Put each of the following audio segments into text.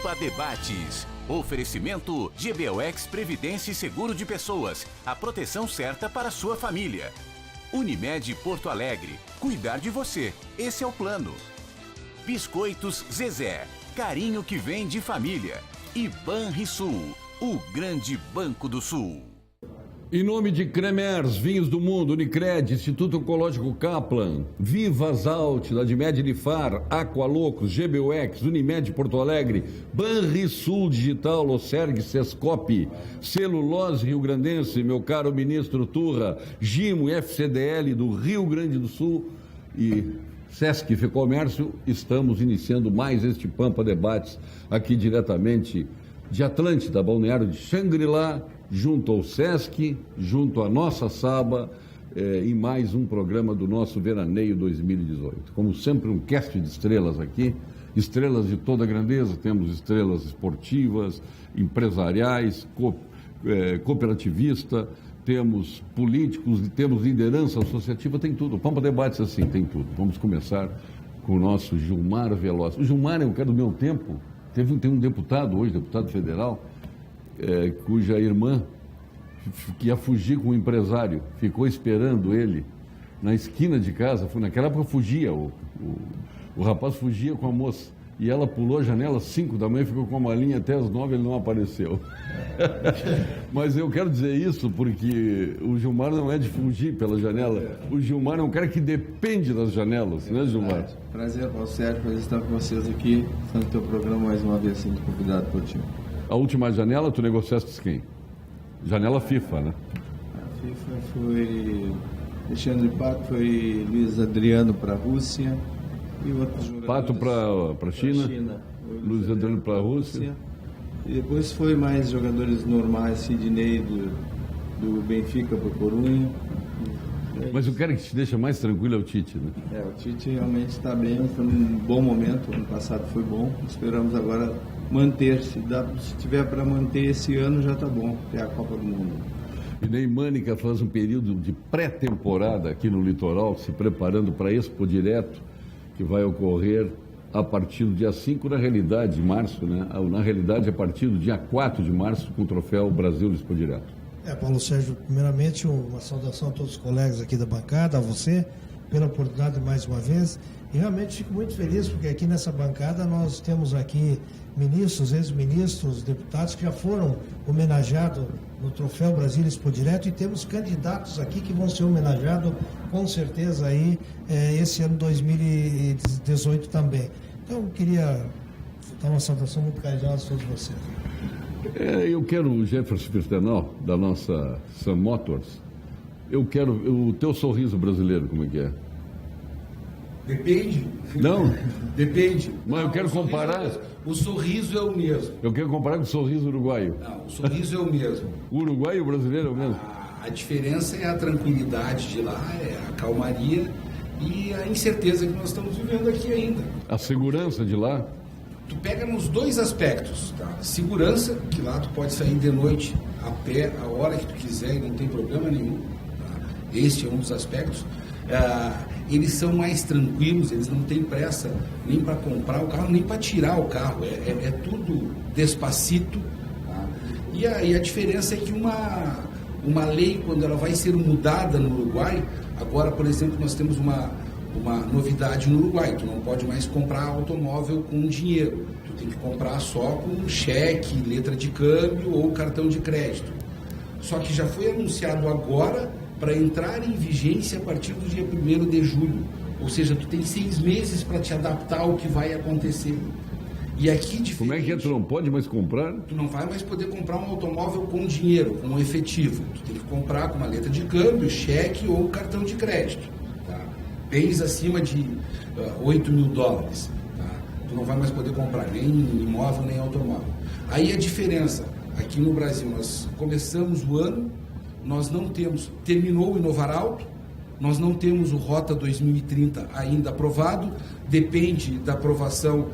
Pampa Debates. Oferecimento GBOX Previdência e Seguro de Pessoas. A proteção certa para a sua família. Unimed Porto Alegre. Cuidar de você. Esse é o plano. Biscoitos Zezé. Carinho que vem de família. E Banrisul. O grande banco do Sul. Em nome de Cremers, Vinhos do Mundo, Unicred, Instituto Oncológico Kaplan, Vivas Alt, da Admed Nifar, Aqualocos, GBUX, Unimed Porto Alegre, Banrisul Digital, Loserg, Sescop, Celulose Rio Grandense, meu caro ministro Turra, Gimo e FCDL do Rio Grande do Sul e Sesc Fecomércio, estamos iniciando mais este Pampa Debates aqui diretamente de Atlântida, Balneário de Xangri-Lá, junto ao Sesc, junto à nossa Saba, em mais um programa do nosso Veraneio 2018. Como sempre, um cast de estrelas aqui, estrelas de toda grandeza, temos estrelas esportivas, empresariais, cooperativista, temos políticos, temos liderança associativa, tem tudo. O Pampa Debates, assim, tem tudo. Vamos começar com o nosso Gilmar Veloz. O Gilmar é um cara do meu tempo, tem um deputado hoje, deputado federal, cuja irmã que ia fugir com um empresário, ficou esperando ele na esquina de casa. Naquela época fugia, o rapaz fugia com a moça, e ela pulou a janela às 5 da manhã, ficou com a malinha até às 9, ele não apareceu. Mas eu quero dizer isso porque o Gilmar não é de fugir pela janela, o Gilmar é um cara que depende das janelas, né, Gilmar? Prazer, Paulo Sérgio, prazer estar com vocês aqui, no teu programa mais uma vez, sendo convidado por ti. A última janela, tu negociaste quem? Janela FIFA, né? A FIFA foi Alexandre Pato, foi Luiz Adriano para a Rússia e outros jogadores. Pato para a China, Luiz Adriano para a Rússia. E depois foi mais jogadores normais, Sidney do Benfica para o Corunha. Mas o cara que te deixa mais tranquilo é o Tite, né? O Tite realmente está bem, foi um bom momento, ano passado foi bom, esperamos agora manter-se, se tiver para manter esse ano já está bom, até a Copa do Mundo. E nem Mânica faz um período de pré-temporada aqui no litoral, se preparando para Expo Direto, que vai ocorrer a partir do dia 5, na realidade, de março, né? Na realidade, a partir do dia 4 de março, com o troféu Brasil Expo Direto. Paulo Sérgio, primeiramente uma saudação a todos os colegas aqui da bancada, a você, pela oportunidade mais uma vez. E realmente fico muito feliz porque aqui nessa bancada nós temos aqui ministros, ex-ministros, deputados que já foram homenageados no Troféu Brasil Expo Direto e temos candidatos aqui que vão ser homenageados com certeza aí esse ano 2018 também. Então eu queria dar uma saudação muito carinhosa a todos vocês. Eu quero o Jefferson Firstenau, da nossa Sun Motors. Eu quero o teu sorriso brasileiro, como é que é? Depende. Não? Depende. Mas eu quero comparar. O sorriso é o mesmo. Eu quero comparar com o sorriso uruguaio. Não, o sorriso é o mesmo. O uruguaio e o brasileiro é o mesmo? A diferença é a tranquilidade de lá, é a calmaria e a incerteza que nós estamos vivendo aqui ainda. A segurança de lá? Tu pega nos dois aspectos, tá? Segurança, que lá tu pode sair de noite a pé, a hora que tu quiser e não tem problema nenhum. Tá? Este é um dos aspectos. Eles são mais tranquilos, eles não têm pressa nem para comprar o carro, nem para tirar o carro. É tudo despacito. Tá? E a diferença é que uma lei, quando ela vai ser mudada no Uruguai, agora, por exemplo, nós temos uma novidade no Uruguai, tu não pode mais comprar automóvel com dinheiro, tu tem que comprar só com cheque, letra de câmbio ou cartão de crédito. Só que já foi anunciado agora para entrar em vigência a partir do dia 1º de julho, ou seja, tu tem 6 meses para te adaptar ao que vai acontecer. E aqui, diferente, como é que tu não pode mais comprar? Tu não vai mais poder comprar um automóvel com dinheiro, com efetivo, tu tem que comprar com uma letra de câmbio, cheque ou cartão de crédito. Bens acima de $8 mil, tá? Tu não vai mais poder comprar nem imóvel, nem automóvel. Aí a diferença, aqui no Brasil, nós começamos o ano, nós não temos, terminou o Inovar Alto, nós não temos o Rota 2030 ainda aprovado, depende da aprovação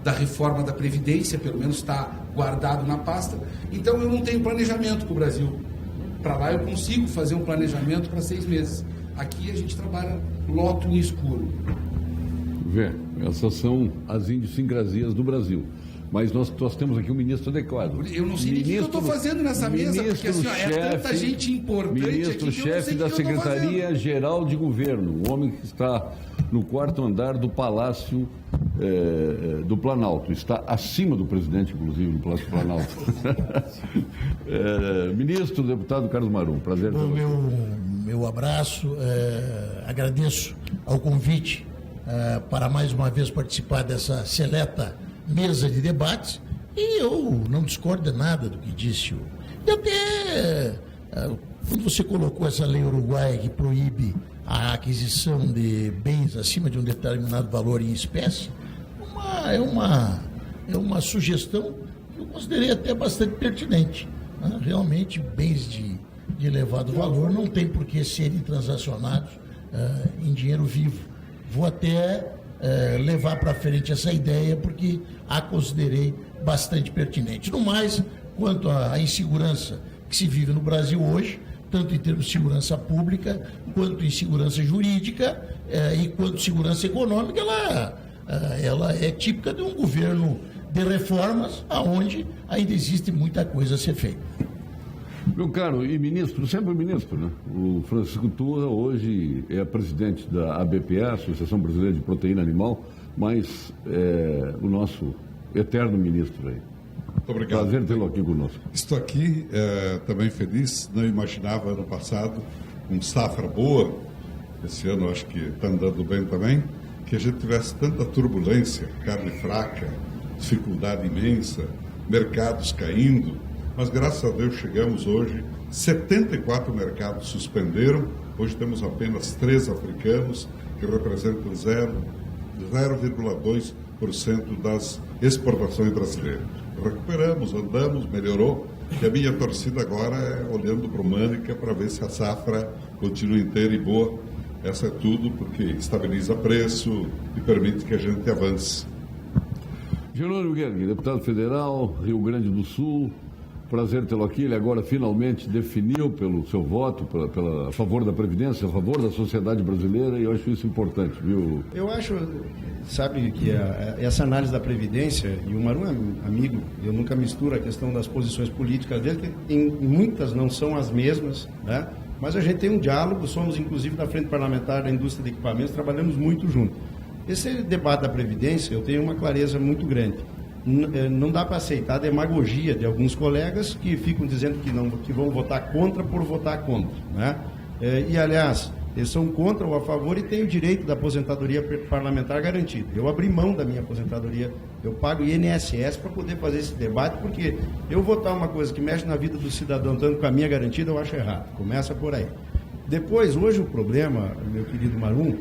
da reforma da Previdência, pelo menos está guardado na pasta, então eu não tenho planejamento para o Brasil. Para lá eu consigo fazer um planejamento para 6 meses. Aqui a gente trabalha loto no escuro. Essas são as idiosincrasias do Brasil. mas nós temos aqui um ministro adequado. Eu não sei nem o que eu estou fazendo nessa mesa, porque assim, é tanta gente importante Ministro-chefe da Secretaria-Geral de Governo, um homem que está no 4º andar do Palácio do Planalto. Está acima do presidente, inclusive, do Palácio do Planalto. Ministro, deputado Carlos Marum, prazer. Bom, meu abraço, agradeço ao convite para mais uma vez participar dessa seleta mesa de debates, e eu não discordo de nada do que disse. E até quando você colocou essa lei uruguaia que proíbe a aquisição de bens acima de um determinado valor em espécie, é uma sugestão que eu considerei até bastante pertinente. Né? Realmente, bens de elevado valor não tem por que serem transacionados em dinheiro vivo. Vou até levar para frente essa ideia, porque a considerei bastante pertinente. No mais, quanto à insegurança que se vive no Brasil hoje, tanto em termos de segurança pública, quanto em segurança jurídica e quanto segurança econômica, ela é típica de um governo de reformas, onde ainda existe muita coisa a ser feita. Meu caro, e ministro, sempre ministro, né? O Francisco Turra hoje é presidente da ABPA, Associação Brasileira de Proteína Animal, mas o nosso eterno ministro aí. Muito obrigado. Prazer tê-lo aqui conosco. Estou aqui também feliz, não imaginava ano passado, com safra boa, esse ano acho que está andando bem também, que a gente tivesse tanta turbulência, carne fraca, dificuldade imensa, mercados caindo, mas graças a Deus chegamos hoje, 74 mercados suspenderam, hoje temos apenas 3 africanos, que representam 0,2% das exportações brasileiras. Recuperamos, andamos, melhorou, e a minha torcida agora é olhando para o Mânica para ver se a safra continua inteira e boa. Essa é tudo, porque estabiliza preço e permite que a gente avance. Jerônimo Guergue, deputado federal, Rio Grande do Sul, prazer tê-lo aqui. Ele agora finalmente definiu pelo seu voto a favor da Previdência, a favor da sociedade brasileira, e eu acho isso importante, viu? Eu acho, sabe, que essa análise da Previdência, e o Marum é amigo, eu nunca misturo a questão das posições políticas dele, que em muitas não são as mesmas, né? Mas a gente tem um diálogo, somos inclusive da Frente Parlamentar da Indústria de Equipamentos, trabalhamos muito junto. Esse debate da Previdência, eu tenho uma clareza muito grande. Não dá para aceitar a demagogia de alguns colegas que ficam dizendo que vão votar contra por votar contra, né? E, aliás, eles são contra ou a favor e têm o direito da aposentadoria parlamentar garantido. Eu abri mão da minha aposentadoria, eu pago INSS para poder fazer esse debate, porque eu votar uma coisa que mexe na vida do cidadão, tanto com a minha garantida, eu acho errado. Começa por aí. Depois, hoje o problema, meu querido Marum,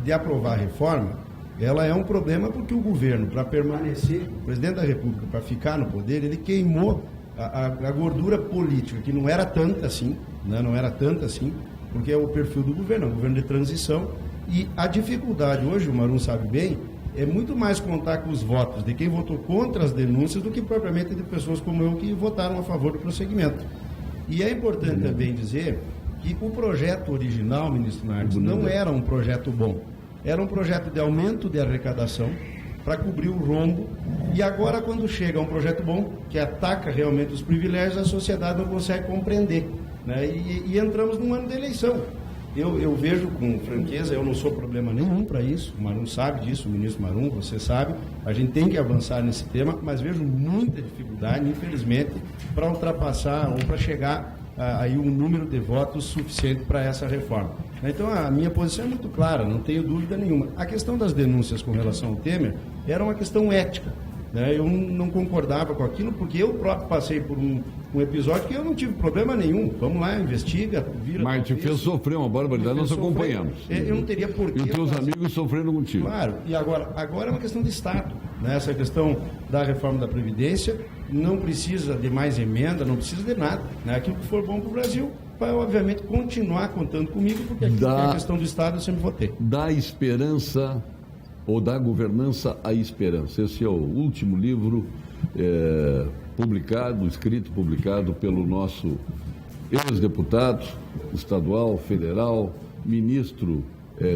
de aprovar a reforma, ela é um problema porque o governo, para permanecer, o presidente da República, para ficar no poder, ele queimou a gordura política, que não era tanta assim, né? Não era tanta assim, porque é o perfil do governo, é um governo de transição, e a dificuldade hoje, o Marum sabe bem, é muito mais contar com os votos de quem votou contra as denúncias do que propriamente de pessoas como eu que votaram a favor do prosseguimento. E é importante também dizer que o projeto original, ministro Nardes, não era um projeto bom. Era um projeto de aumento de arrecadação para cobrir o rombo, e agora quando chega um projeto bom, que ataca realmente os privilégios, a sociedade não consegue compreender, né? E entramos num ano de eleição. Eu vejo com franqueza, eu não sou problema nenhum para isso, o Marum sabe disso, o ministro Marum, você sabe, a gente tem que avançar nesse tema, mas vejo muita dificuldade, infelizmente, para ultrapassar ou para chegar aí um número de votos suficiente para essa reforma. Então, a minha posição é muito clara, não tenho dúvida nenhuma. A questão das denúncias com relação ao Temer era uma questão ética, né? Eu não concordava com aquilo, porque eu próprio passei por um episódio que eu não tive problema nenhum. Vamos lá, investiga, vira... Mas te fez sofrer uma barbaridade, nós acompanhamos. Eu não teria porquê... E os teus amigos sofrendo contigo. Claro, e agora é uma questão de Estado, né? Essa questão da reforma da Previdência não precisa de mais emenda, não precisa de nada, né? Aquilo que for bom para o Brasil vai, obviamente, continuar contando comigo, porque aquilo que é a questão do Estado eu sempre votei. Da esperança, ou da governança à esperança. Esse é o último livro escrito pelo nosso ex-deputado estadual, federal, ministro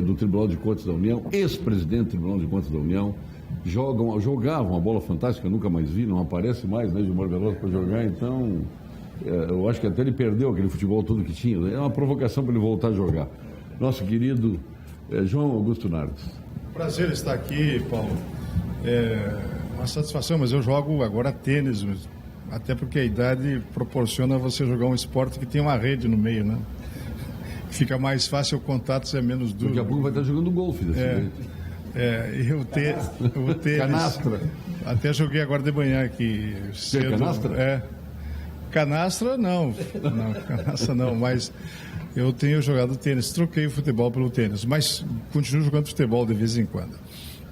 do Tribunal de Contas da União, ex-presidente do Tribunal de Contas da União, jogavam a bola fantástica, eu nunca mais vi, não aparece mais, né, Gilmar Veloso para jogar, então eu acho que até ele perdeu aquele futebol todo que tinha, é uma provocação para ele voltar a jogar. Nosso querido João Augusto Nardes. Prazer estar aqui, Paulo. É uma satisfação, mas eu jogo agora tênis, até porque a idade proporciona você jogar um esporte que tem uma rede no meio, né? Fica mais fácil, o contato é menos duro. Daqui a pouco vai estar jogando golfe desse jeito. Eu tênis. Canastra. Até joguei agora de manhã aqui. Cedo. Canastra? Canastra não, canastra não, mas eu tenho jogado tênis, troquei o futebol pelo tênis, mas continuo jogando futebol de vez em quando.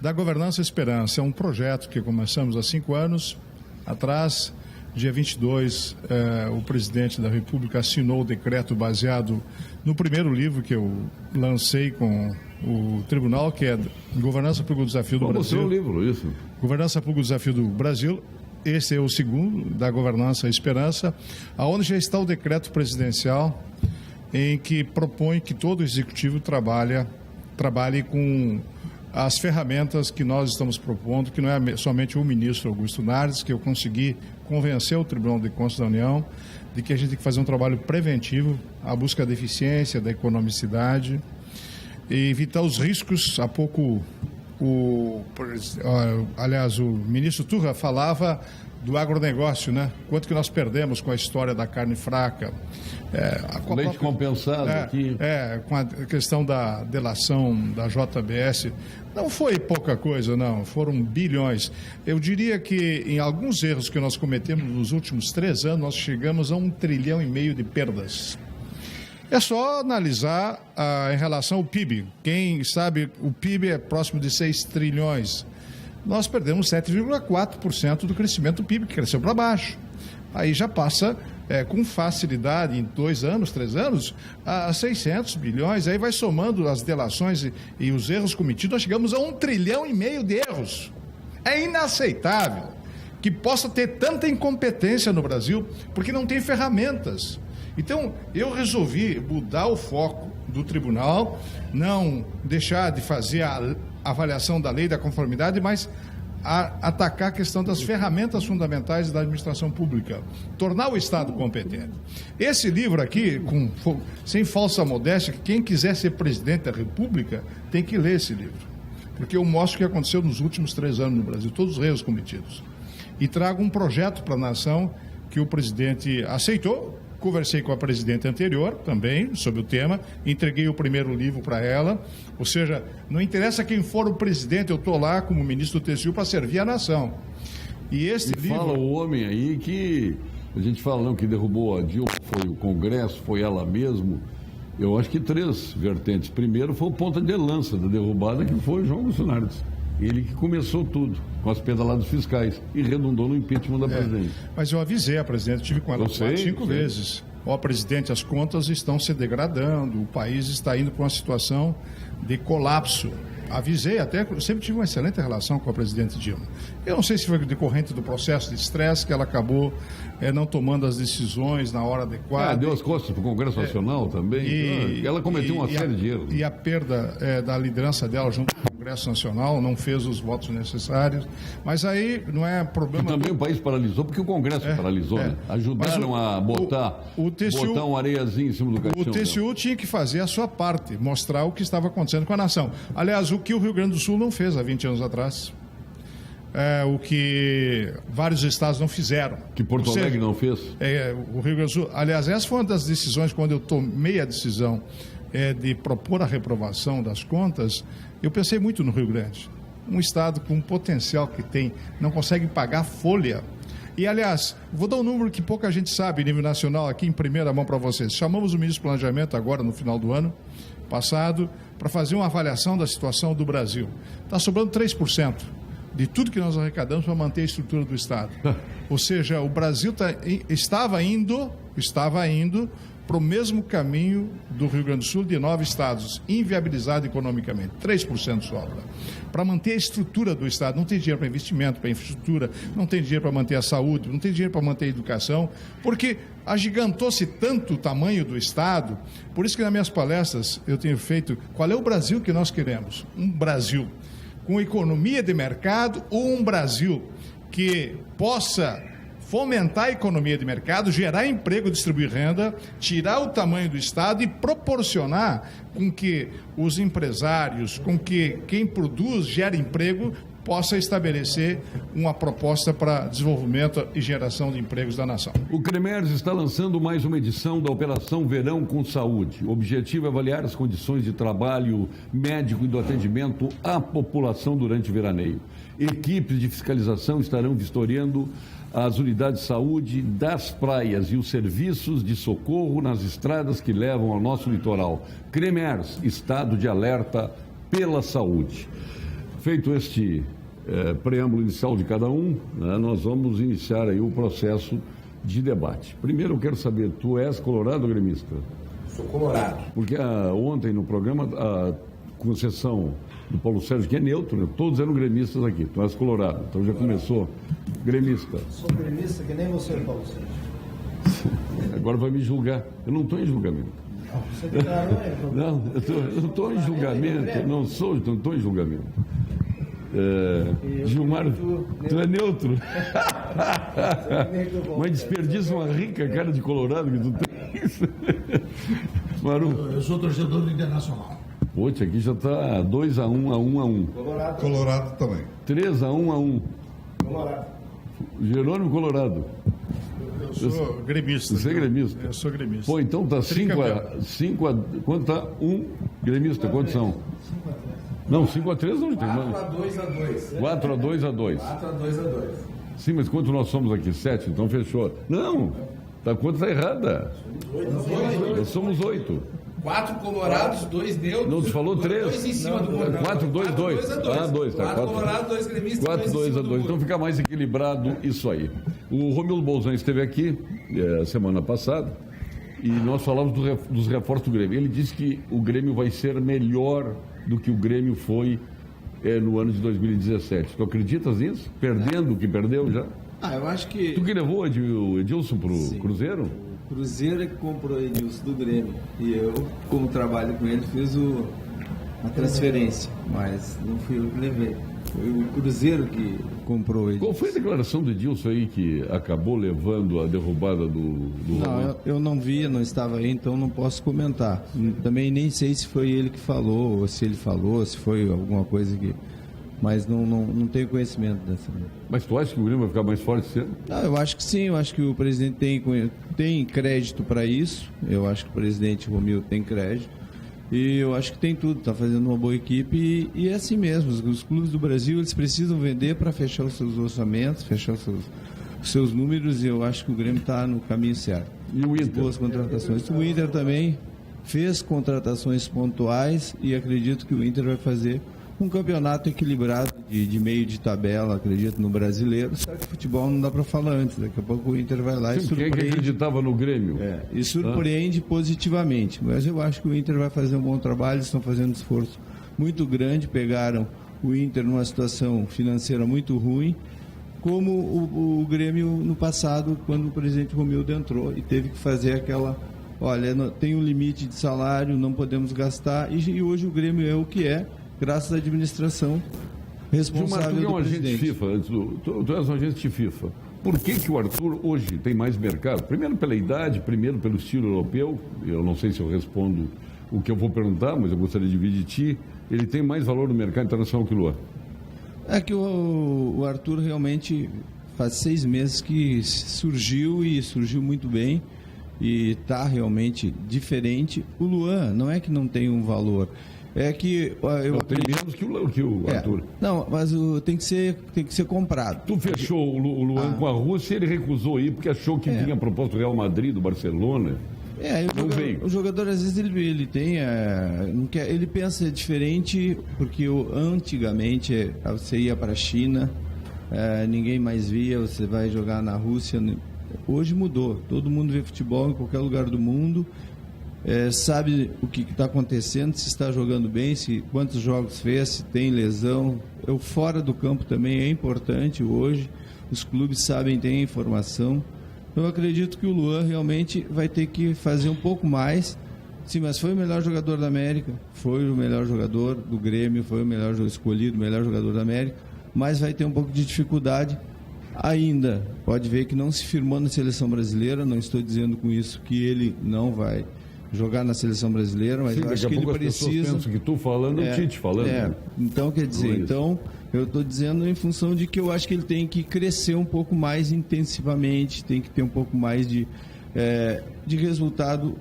Da Governança Esperança, é um projeto que começamos há 5 anos atrás. Dia 22, o presidente da República assinou o decreto baseado no primeiro livro que eu lancei com o tribunal, que é Governança para o Desafio do Brasil. Qual é o livro, isso? Governança para o Desafio do Brasil. Esse é o segundo, da Governança Esperança, aonde já está o decreto presidencial em que propõe que todo executivo trabalhe com as ferramentas que nós estamos propondo, que não é somente o ministro Augusto Nardes, que eu consegui convencer o Tribunal de Contas da União de que a gente tem que fazer um trabalho preventivo, a busca da eficiência, da economicidade, e evitar os riscos. Há pouco, o ministro Turra falava do agronegócio, né? Quanto que nós perdemos com a história da carne fraca. Leite compensado aqui. Com a questão da delação da JBS. Não foi pouca coisa, não. Foram bilhões. Eu diria que em alguns erros que nós cometemos nos últimos 3 anos, nós chegamos a 1,5 trilhão de perdas. É só analisar em relação ao PIB. Quem sabe, o PIB é próximo de 6 trilhões. Nós perdemos 7,4% do crescimento do PIB, que cresceu para baixo. Aí já passa com facilidade, em 2 anos, 3 anos, a 600 bilhões. Aí vai somando as delações e os erros cometidos, nós chegamos a 1,5 trilhão de erros. É inaceitável que possa ter tanta incompetência no Brasil, porque não tem ferramentas. Então, eu resolvi mudar o foco do tribunal, não deixar de fazer a avaliação da lei da conformidade, mas atacar a questão das ferramentas fundamentais da administração pública, tornar o Estado competente. Esse livro aqui, sem falsa modéstia, quem quiser ser presidente da República tem que ler esse livro, porque eu mostro o que aconteceu nos últimos 3 anos no Brasil, todos os erros cometidos, e trago um projeto para a nação que o presidente aceitou. Conversei com a presidente anterior também sobre o tema, entreguei o primeiro livro para ela, ou seja, não interessa quem for o presidente, eu estou lá como ministro do TCU para servir a nação. E este livro... Fala o homem aí que a gente fala não, que derrubou a Dilma, foi o Congresso, foi ela mesmo. Eu acho que 3 vertentes. Primeiro foi o ponta de lança da derrubada, que foi o João Augusto Nardes. Ele que começou tudo, com as pedaladas fiscais, e redundou no impeachment da presidente. Mas eu avisei a presidente, tive com ela 5 vezes. Ó, presidente, as contas estão se degradando, o país está indo para uma situação de colapso. Avisei até, eu sempre tive uma excelente relação com a presidente Dilma. Eu não sei se foi decorrente do processo de estresse que ela acabou não tomando as decisões na hora adequada. Deu as costas para o Congresso Nacional também. Ela cometeu uma série de erros. E a perda da liderança dela junto com o Congresso Nacional, não fez os votos necessários. Mas aí não é problema... E também o país paralisou, porque o Congresso paralisou, né? Ajudaram a botar um areiazinho em cima do caixão. O TCU tinha que fazer a sua parte, mostrar o que estava acontecendo com a nação. Aliás, o que o Rio Grande do Sul não fez há 20 anos atrás. O que vários estados não fizeram. Que Porto Alegre não fez? O Rio Grande do Sul. Aliás, essa foi uma das decisões, quando eu tomei a decisão de propor a reprovação das contas, eu pensei muito no Rio Grande. Um estado com o potencial que tem, não consegue pagar folha. E, aliás, vou dar um número que pouca gente sabe, nível nacional, aqui em primeira mão para vocês. Chamamos o ministro do Planejamento agora, no final do ano passado, para fazer uma avaliação da situação do Brasil. Está sobrando 3% de tudo que nós arrecadamos para manter a estrutura do Estado. Ou seja, o Brasil estava indo para o mesmo caminho do Rio Grande do Sul, de 9 estados, inviabilizado economicamente, 3% sobra. Para manter a estrutura do Estado, não tem dinheiro para investimento, para infraestrutura, não tem dinheiro para manter a saúde, não tem dinheiro para manter a educação, porque agigantou-se tanto o tamanho do Estado, por isso que nas minhas palestras eu tenho feito, qual é o Brasil que nós queremos? Um Brasil com economia de mercado, um Brasil que possa fomentar a economia de mercado, gerar emprego, distribuir renda, tirar o tamanho do Estado e proporcionar com que os empresários, com que quem produz, gera emprego, possa estabelecer uma proposta para desenvolvimento e geração de empregos da nação. O CREMERS está lançando mais uma edição da Operação Verão com Saúde. O objetivo é avaliar as condições de trabalho médico e do atendimento à população durante o veraneio. Equipes de fiscalização estarão vistoriando as unidades de saúde das praias e os serviços de socorro nas estradas que levam ao nosso litoral. CREMERS, estado de alerta pela saúde. Feito este preâmbulo inicial de cada um, né, nós vamos iniciar aí o processo de debate. Primeiro eu quero saber, tu és colorado ou gremista? Sou colorado. Porque ontem no programa, com exceção do Paulo Sérgio, que é neutro, né, todos eram gremistas aqui, tu és colorado, então já começou gremista. Sou gremista que nem você, Paulo Sérgio. Agora vai me julgar, eu não estou em julgamento. Você declarou, não, eu estou em julgamento, não estou em julgamento. Gilmar, tu é neutro. Mas desperdiça uma rica cara de colorado que tu tens. Maru. Eu sou torcedor do Internacional. Poxa, aqui já está 2-1. Colorado também. 3-1. Colorado. Jerônimo Colorado. Eu sou gremista. Você é gremista? Eu sou gremista. Pô, então tá 5 a... Quanto tá? Gremista, quantos são? 5-3. Não, 5-3 não tem. 4-2-2. 4-2-2. 4-2-2. Sim, mas quantos nós somos aqui? 7, então fechou. Não, a conta está errada. Nós somos 8. 4 colorados, 2 neutros. Não, tu falou 3. 2 em cima do gol. 4-2-2. Ah, 2, tá. 4 colorados, 2 gremistas. 4-2-2. Então fica mais equilibrado isso aí. O Romildo Bolzan esteve aqui semana passada e nós falamos dos reforços do Grêmio. Ele disse que o Grêmio vai ser melhor do que o Grêmio foi no ano de 2017. Tu acreditas nisso? Perdendo o que perdeu já? Eu acho que... Tu que levou o Edilson pro Cruzeiro? O Cruzeiro é que comprou o Edilson do Grêmio. E eu, como trabalho com ele, fiz a transferência. Mas não fui eu que levei. Foi o Cruzeiro que comprou ele. Qual foi a declaração do Edilson aí que acabou levando a derrubada do Não, eu não vi, não estava aí, então não posso comentar. Também nem sei se foi ele que falou, ou se ele falou, se foi alguma coisa que... Mas não tenho conhecimento dessa. Mas tu acha que o Grêmio vai ficar mais forte esse ano? Eu acho que sim, eu acho que o presidente tem crédito para isso. Eu acho que o presidente Romildo tem crédito. E eu acho que tem tudo, está fazendo uma boa equipe e é assim mesmo. Os clubes do Brasil, eles precisam vender para fechar os seus orçamentos, fechar os seus números, e eu acho que o Grêmio está no caminho certo. E o Inter? Boas contratações. O Inter também fez contratações pontuais e acredito que o Inter vai fazer um campeonato equilibrado de meio de tabela, acredito, no brasileiro. Só que futebol não dá para falar antes. Daqui a pouco o Inter vai lá e surpreende. Quem acreditava no Grêmio? E surpreende positivamente. Mas eu acho que o Inter vai fazer um bom trabalho. Eles estão fazendo um esforço muito grande. Pegaram o Inter numa situação financeira muito ruim, como o Grêmio no passado, quando o presidente Romildo entrou e teve que fazer aquela... Olha, tem um limite de salário, não podemos gastar. E hoje o Grêmio é o que é, graças à administração responsável do presidente. FIFA, tu és um agente de FIFA. Por que o Arthur hoje tem mais mercado? Primeiro pela idade, primeiro pelo estilo europeu. Eu não sei se eu respondo o que eu vou perguntar, mas eu gostaria de ouvir de ti. Ele tem mais valor no mercado internacional que o Luan? É que o Arthur realmente faz 6 meses que surgiu e surgiu muito bem. E está realmente diferente. O Luan não é que não tem um valor. É que tem menos que o Arthur. Não, mas tem que ser comprado. Tu fechou o Luan com a Rússia e ele recusou ir porque achou que vinha proposta do Real Madrid, do Barcelona. O jogador às vezes ele tem, ele pensa diferente, porque antigamente você ia para a China, ninguém mais via, você vai jogar na Rússia. Hoje mudou, todo mundo vê futebol em qualquer lugar do mundo. Sabe o que está acontecendo, se está jogando bem, quantos jogos fez, se tem lesão. Fora do campo também é importante hoje, os clubes sabem, têm informação. Eu acredito que o Luan realmente vai ter que fazer um pouco mais Sim, mas foi o melhor jogador da América, foi o melhor jogador do Grêmio, foi o melhor escolhido, o melhor jogador da América, mas vai ter um pouco de dificuldade ainda. Pode ver que não se firmou na seleção brasileira, não estou dizendo com isso que ele não vai jogar na seleção brasileira, mas sim, eu acho que ele precisa... Pensam que tu falando é o Tite falando. Né? Então, quer dizer, eu estou dizendo em função de que eu acho que ele tem que crescer um pouco mais intensivamente, tem que ter um pouco mais de resultado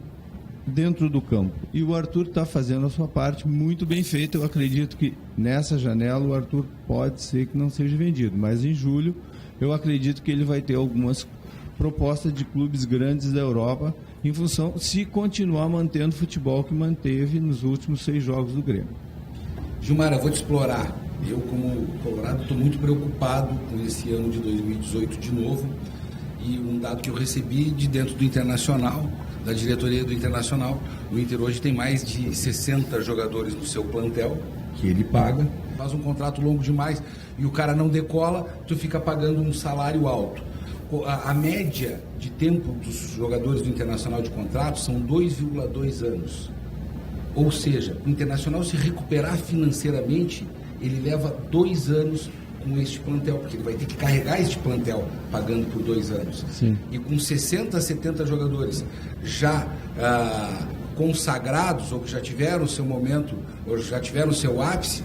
dentro do campo. E o Arthur está fazendo a sua parte muito bem feita. Eu acredito que nessa janela o Arthur pode ser que não seja vendido, mas em julho eu acredito que ele vai ter algumas propostas de clubes grandes da Europa, em função, se continuar mantendo o futebol que manteve nos últimos 6 jogos do Grêmio. Gilmar, eu vou te explorar. Eu, como colorado, estou muito preocupado com esse ano de 2018 de novo. E um dado que eu recebi de dentro do Internacional, da diretoria do Internacional, o Inter hoje tem mais de 60 jogadores no seu plantel, que ele paga, faz um contrato longo demais e o cara não decola, tu fica pagando um salário alto. A média de tempo dos jogadores do Internacional de contrato são 2,2 anos. Ou seja, o Internacional se recuperar financeiramente, ele leva 2 anos com este plantel, porque ele vai ter que carregar este plantel pagando por 2 anos. Sim. E com 60, 70 jogadores já consagrados, ou que já tiveram o seu momento, ou já tiveram o seu ápice,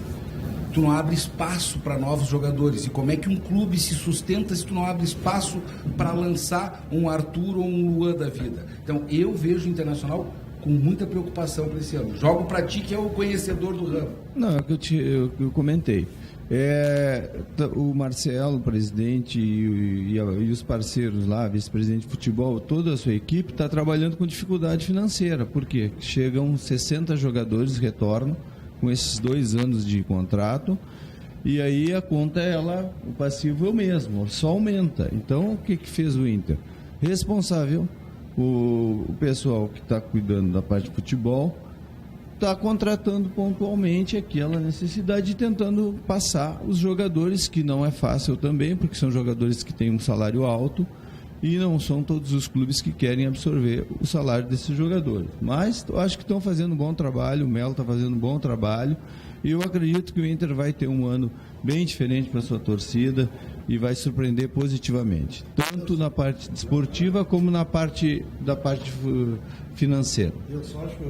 tu não abre espaço para novos jogadores. E como é que um clube se sustenta se tu não abre espaço para lançar um Arthur ou um Luan da vida? Então, eu vejo o Internacional com muita preocupação para esse ano. Jogo para ti, que é o conhecedor do ramo. Não, é o que eu comentei. O Marcelo, o presidente, e os parceiros lá, vice-presidente de futebol, toda a sua equipe está trabalhando com dificuldade financeira. Por quê? Chegam 60 jogadores, retornam com esses 2 anos de contrato, e aí a conta, o passivo é o mesmo, só aumenta. Então, o que fez o Inter? Responsável, o pessoal que está cuidando da parte de futebol, está contratando pontualmente aquela necessidade e tentando passar os jogadores, que não é fácil também, porque são jogadores que têm um salário alto, e não são todos os clubes que querem absorver o salário desses jogadores. Mas eu acho que estão fazendo um bom trabalho, o Melo está fazendo um bom trabalho, e eu acredito que o Inter vai ter um ano bem diferente para a sua torcida e vai surpreender positivamente, tanto na parte esportiva como na parte financeira. Eu só acho que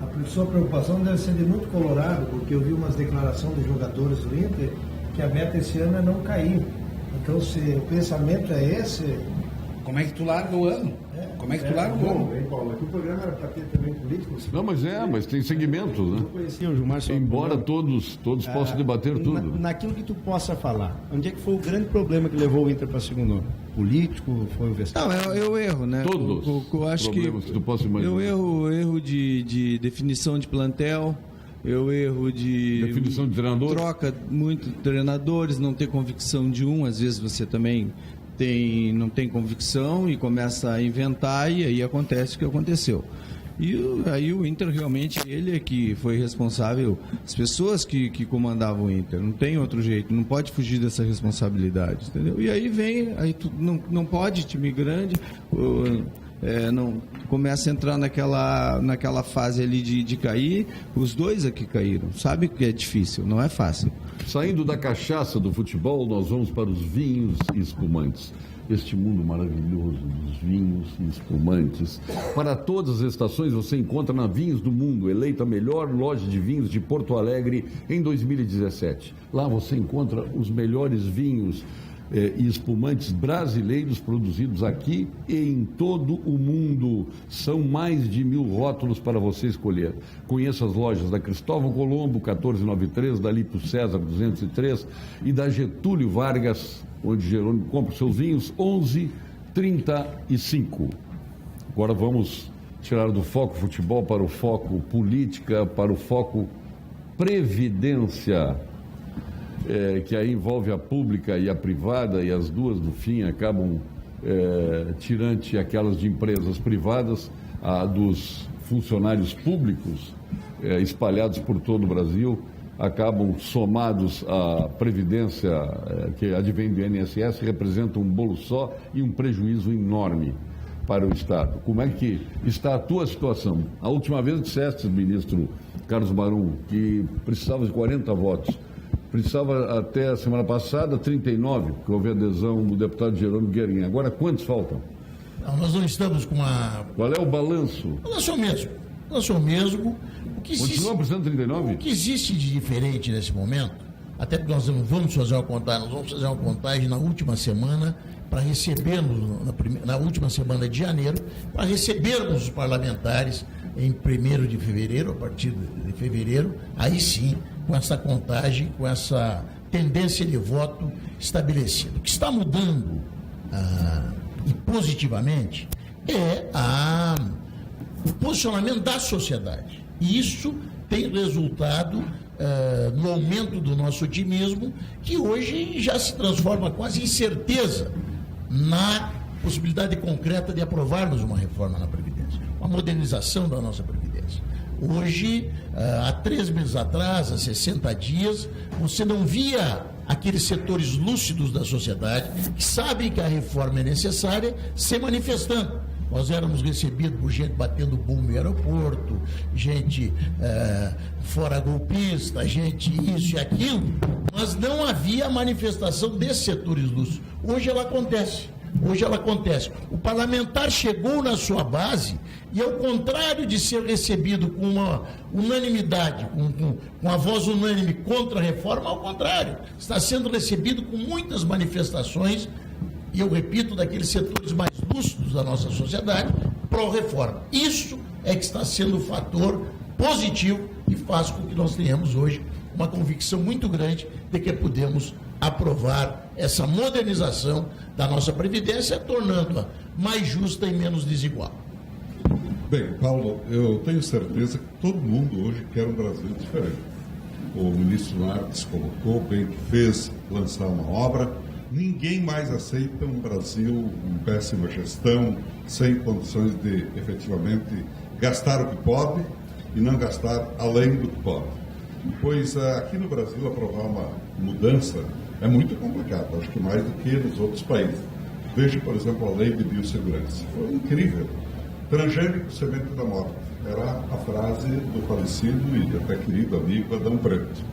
a sua preocupação deve ser de muito colorado, porque eu vi umas declarações de jogadores do Inter que a meta esse ano é não cair. Então, se o pensamento é esse... Como é que tu larga o ano? Como é que tu larga o ano? Bem, Paulo, aqui o programa era para ter também político. Não, mas tem segmento, né? Eu conheci o Gilmar, embora todos possam debater tudo. Naquilo que tu possa falar, onde é que foi o grande problema que levou o Inter para a segunda onda? Político? Foi o vestiário? Não, é o erro, né? Todos eu acho problemas que tu possa imaginar. Eu erro de definição de plantel, eu erro de definição de treinador, troca muito de treinadores, não ter convicção de um, às vezes você também não tem convicção e começa a inventar, e aí acontece o que aconteceu. E aí o Inter realmente, ele é que foi responsável, as pessoas que comandavam o Inter, não tem outro jeito, não pode fugir dessa responsabilidade, entendeu? E aí não pode, time grande, não começa a entrar naquela fase ali de cair. Os dois aqui caíram, sabe que é difícil, não é fácil. Saindo da cachaça do futebol, nós vamos para os vinhos e espumantes. Este mundo maravilhoso dos vinhos e espumantes. Para todas as estações você encontra na Vinhos do Mundo, eleita a melhor loja de vinhos de Porto Alegre em 2017. Lá você encontra os melhores vinhos e espumantes brasileiros produzidos aqui e em todo o mundo. São mais de 1000 rótulos para você escolher. Conheça as lojas da Cristóvão Colombo, 1493, da Lípio César, 203, e da Getúlio Vargas, onde Jerônimo compra seus vinhos, 1135. Agora vamos tirar do foco futebol para o foco política, para o foco previdência, que aí envolve a pública e a privada, e as duas, no fim, acabam tirante aquelas de empresas privadas, a dos funcionários públicos espalhados por todo o Brasil, acabam somados à previdência que advém do INSS, representam um bolo só e um prejuízo enorme. para o Estado. Como é que está a tua situação? A última vez disseste, ministro Carlos Marum, que precisava de 40 votos. Precisava até a semana passada 39, porque houve adesão do deputado Jerônimo Guerin. Agora quantos faltam? Não, nós não estamos com uma... Qual é o balanço? O balanço é o mesmo. O balanço é o mesmo. Continua precisando de 39? O que existe de diferente nesse momento, até porque nós vamos fazer uma contagem na última semana para recebermos, na última semana de janeiro, para recebermos os parlamentares em 1º de fevereiro, a partir de fevereiro, aí sim, com essa contagem, com essa tendência de voto estabelecida. O que está mudando e positivamente é o posicionamento da sociedade. E isso tem resultado no aumento do nosso otimismo, que hoje já se transforma quase em certeza na possibilidade concreta de aprovarmos uma reforma na Previdência, uma modernização da nossa Previdência. Hoje, há 3 meses atrás, há 60 dias, você não via aqueles setores lúcidos da sociedade que sabem que a reforma é necessária se manifestando. Nós éramos recebidos por gente batendo bomba no aeroporto, gente fora golpista, gente isso e aquilo, mas não havia manifestação desses setores lúcidos. Hoje ela acontece. O parlamentar chegou na sua base e, ao contrário de ser recebido com uma unanimidade, com a voz unânime contra a reforma, ao contrário, está sendo recebido com muitas manifestações, e eu repito, daqueles setores mais lúcidos da nossa sociedade, pró-reforma. Isso é que está sendo o fator positivo e faz com que nós tenhamos hoje uma convicção muito grande de que podemos aprovar essa modernização da nossa Previdência, tornando-a mais justa e menos desigual. Bem, Paulo, eu tenho certeza que todo mundo hoje quer um Brasil diferente. O ministro Nardes colocou, bem que fez, lançar uma obra. Ninguém mais aceita um Brasil com péssima gestão, sem condições de efetivamente gastar o que pode e não gastar além do que pode. Pois aqui no Brasil aprovar uma mudança é muito complicado, acho que mais do que nos outros países. Veja, por exemplo, a lei de biossegurança. Foi incrível. Transgênico, semente da morte. Era a frase do falecido e até querido amigo Adão Preto.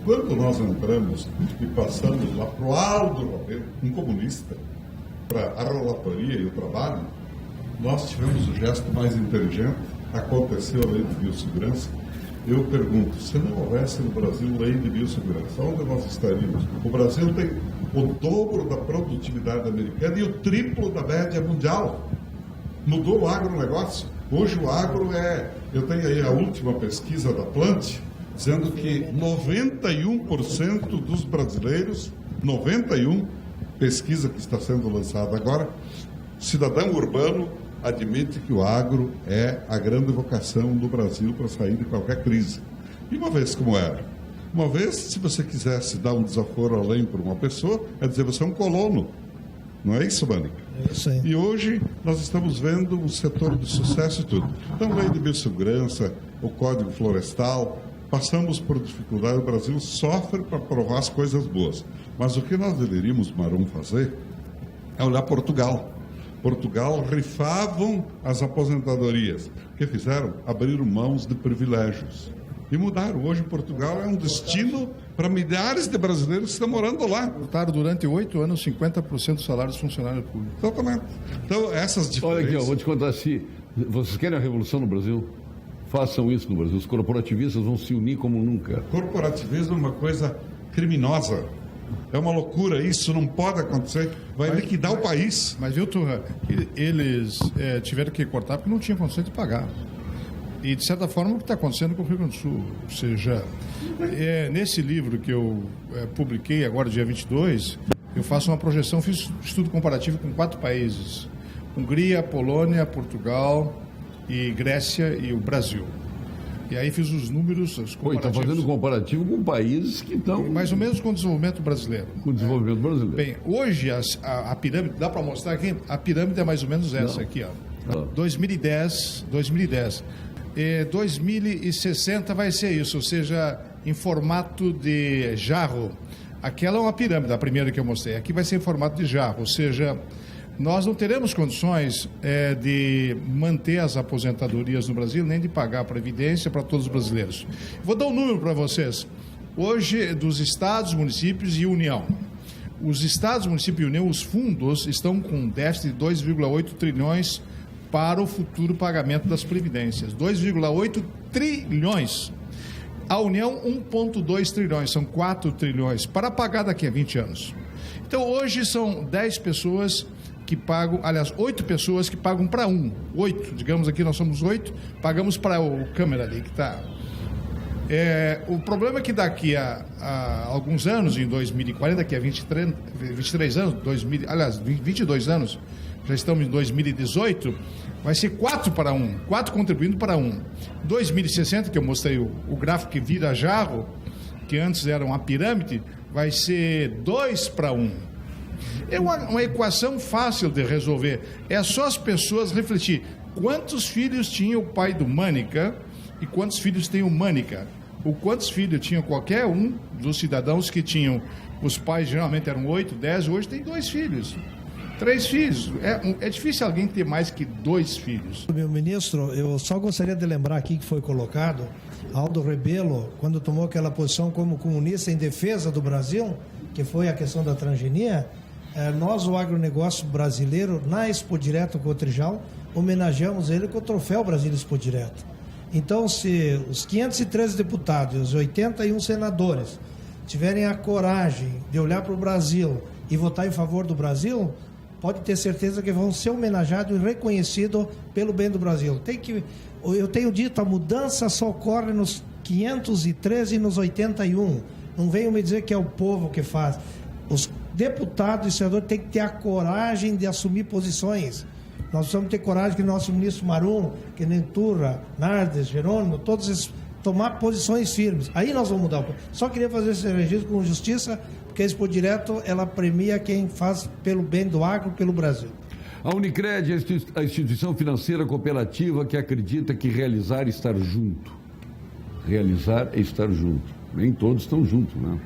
Quando nós entramos e passamos lá para o Aldo Rabelo, um comunista, para a relatoria e o trabalho, nós tivemos o gesto mais inteligente, aconteceu a lei de biossegurança. Eu pergunto, se não houvesse no Brasil lei de biossegurança, onde nós estaríamos? O Brasil tem o dobro da produtividade americana e o triplo da média mundial. Mudou o agronegócio. Hoje o agro eu tenho aí a última pesquisa da Plant, dizendo que 91% dos brasileiros, 91%, pesquisa que está sendo lançada agora, cidadão urbano admite que o agro é a grande vocação do Brasil para sair de qualquer crise. E uma vez como era? Uma vez, se você quisesse dar um desaforo além para uma pessoa, é dizer, você é um colono. Não é isso, Mânica? É isso aí. E hoje nós estamos vendo um setor de sucesso e tudo. Então, lei de biossegurança, o Código Florestal, passamos por dificuldade, o Brasil sofre para provar as coisas boas. Mas o que nós deveríamos, Marum, fazer é olhar Portugal. Portugal rifavam as aposentadorias. O que fizeram? Abriram mãos de privilégios. E mudaram. Hoje Portugal é um destino para milhares de brasileiros que estão morando lá. Cortaram durante 8 anos 50% do salário dos funcionários públicos. Exatamente. Então, essas diferenças... Olha aqui, vou te contar assim, vocês querem a revolução no Brasil? Façam isso no Brasil. Os corporativistas vão se unir como nunca. Corporativismo é uma coisa criminosa. É uma loucura, isso não pode acontecer. Vai liquidar o país. Mas viu, Turra, eles tiveram que cortar porque não tinham condições de pagar. E, de certa forma, o que está acontecendo com o Rio Grande do Sul. Ou seja, nesse livro que eu publiquei agora, dia 22, eu faço uma projeção, fiz estudo comparativo com 4 países. Hungria, Polônia, Portugal e Grécia e o Brasil. E aí fiz os números, os comparativos. Está fazendo comparativo com países que estão... Mais ou menos com o desenvolvimento brasileiro. Com o desenvolvimento brasileiro. Bem, hoje a pirâmide, dá para mostrar aqui? A pirâmide é mais ou menos essa aqui, ó. 2010. 2060 vai ser isso, ou seja, em formato de jarro. Aquela é uma pirâmide, a primeira que eu mostrei. Aqui vai ser em formato de jarro, ou seja, nós não teremos condições de manter as aposentadorias no Brasil, nem de pagar a previdência para todos os brasileiros. Vou dar um número para vocês. Hoje, dos estados, municípios e União. Os estados, municípios e União, os fundos estão com um déficit de 2,8 trilhões para o futuro pagamento das previdências. 2,8 trilhões. A União, 1,2 trilhões, são 4 trilhões, para pagar daqui a 20 anos. Então, hoje são 10 pessoas que pagam, aliás, 8 pessoas que pagam para 1. 8, digamos aqui, nós somos 8, pagamos para o câmera ali, que está... o problema é que daqui a alguns anos, em 2040, daqui a 23 anos, 22 anos, já estamos em 2018, vai ser 4 para 1, 4 contribuindo para 1. 2060, que eu mostrei o gráfico que vira jarro, que antes era uma pirâmide, vai ser 2 para 1. É uma equação fácil de resolver. É só as pessoas refletir quantos filhos tinha o pai do Mânica e quantos filhos tem o Mânica. Ou quantos filhos tinha qualquer um dos cidadãos que tinham, os pais geralmente eram 8, 10, hoje tem 2 filhos. 3 filhos. É difícil alguém ter mais que 2 filhos. Meu ministro, eu só gostaria de lembrar aqui que foi colocado, Aldo Rebelo, quando tomou aquela posição como comunista em defesa do Brasil, que foi a questão da transgenia, nós, o agronegócio brasileiro, na Expo Direto Cotrijal, homenageamos ele com o troféu Brasil Expo Direto. Então, se os 513 deputados e os 81 senadores tiverem a coragem de olhar para o Brasil e votar em favor do Brasil, pode ter certeza que vão ser homenageados e reconhecidos pelo bem do Brasil. Eu tenho dito, a mudança só ocorre nos 513 e nos 81. Não venham me dizer que é o povo que faz. Os deputados e senadores têm que ter a coragem de assumir posições. Nós precisamos ter coragem que nosso ministro Marum, que nem Turra, Nardes, Jerônimo, todos esses, tomar posições firmes. Aí nós vamos mudar. Só queria fazer esse registro com justiça, porque a Expo Direto, ela premia quem faz pelo bem do agro, pelo Brasil. A Unicred é a instituição financeira cooperativa que acredita que realizar é estar junto. Realizar é estar junto. Nem todos estão juntos, né?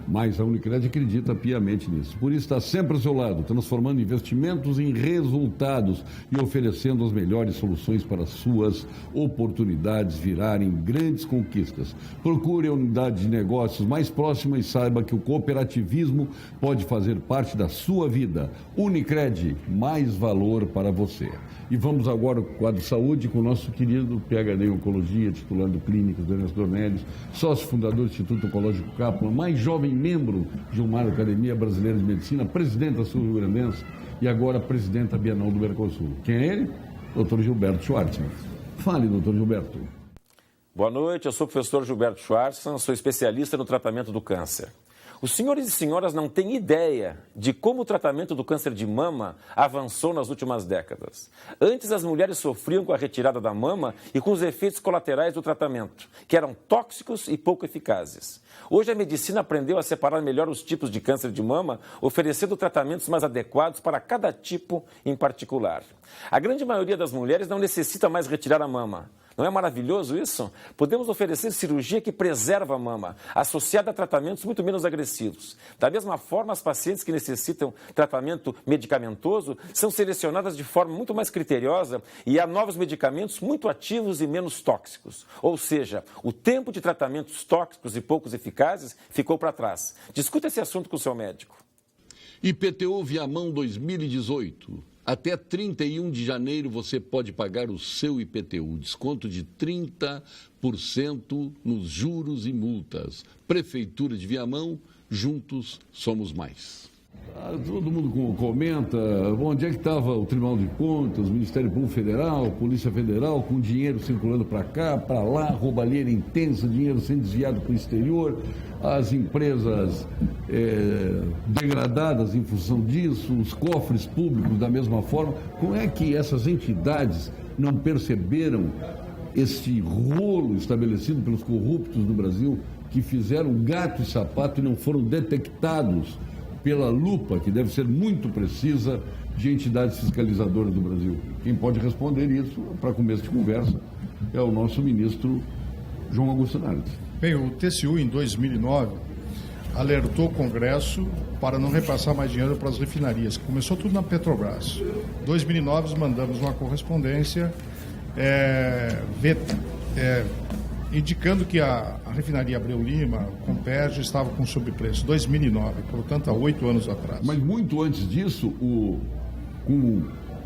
Mas a Unicred acredita piamente nisso. Por isso está sempre ao seu lado, transformando investimentos em resultados e oferecendo as melhores soluções para suas oportunidades virarem grandes conquistas. Procure a unidade de negócios mais próxima e saiba que o cooperativismo pode fazer parte da sua vida. Unicred, mais valor para você. E vamos agora ao quadro de saúde com o nosso querido PhD em Oncologia, titular do Clínicas, do Ernesto Dornelles, sócio fundador do Instituto Oncológico Kaplan, mais jovem membro de uma Academia Brasileira de Medicina, presidente da Sul-Rio-Grandense e agora presidente da Bienal do Mercosul. Quem é ele? Dr. Gilberto Schwartzman. Fale, doutor Gilberto. Boa noite, eu sou o professor Gilberto Schwartzman, sou especialista no tratamento do câncer. Os senhores e senhoras não têm ideia de como o tratamento do câncer de mama avançou nas últimas décadas. Antes, as mulheres sofriam com a retirada da mama e com os efeitos colaterais do tratamento, que eram tóxicos e pouco eficazes. Hoje, a medicina aprendeu a separar melhor os tipos de câncer de mama, oferecendo tratamentos mais adequados para cada tipo em particular. A grande maioria das mulheres não necessita mais retirar a mama. Não é maravilhoso isso? Podemos oferecer cirurgia que preserva a mama, associada a tratamentos muito menos agressivos. Da mesma forma, as pacientes que necessitam tratamento medicamentoso são selecionadas de forma muito mais criteriosa e há novos medicamentos muito ativos e menos tóxicos. Ou seja, o tempo de tratamentos tóxicos e poucos eficazes ficou para trás. Discuta esse assunto com o seu médico. IPTU Viamão 2018. Até 31 de janeiro você pode pagar o seu IPTU, desconto de 30% nos juros e multas. Prefeitura de Viamão, juntos somos mais. Todo mundo comenta, onde é que estava o Tribunal de Contas, o Ministério Público Federal, Polícia Federal, com dinheiro circulando para cá, para lá, roubalheira intensa, dinheiro sendo desviado para o exterior, as empresas degradadas em função disso, os cofres públicos da mesma forma. Como é que essas entidades não perceberam este rolo estabelecido pelos corruptos do Brasil, que fizeram gato e sapato e não foram detectados pela lupa, que deve ser muito precisa, de entidades fiscalizadoras do Brasil? Quem pode responder isso, para começo de conversa, é o nosso ministro João Augusto Nardes. Bem, o TCU, em 2009, alertou o Congresso para não repassar mais dinheiro para as refinarias. Começou tudo na Petrobras. Em 2009, mandamos uma correspondência indicando que a refinaria Abreu Lima, o Comperj, estava com sobrepreço. 2009, portanto, há 8 anos atrás. Mas muito antes disso,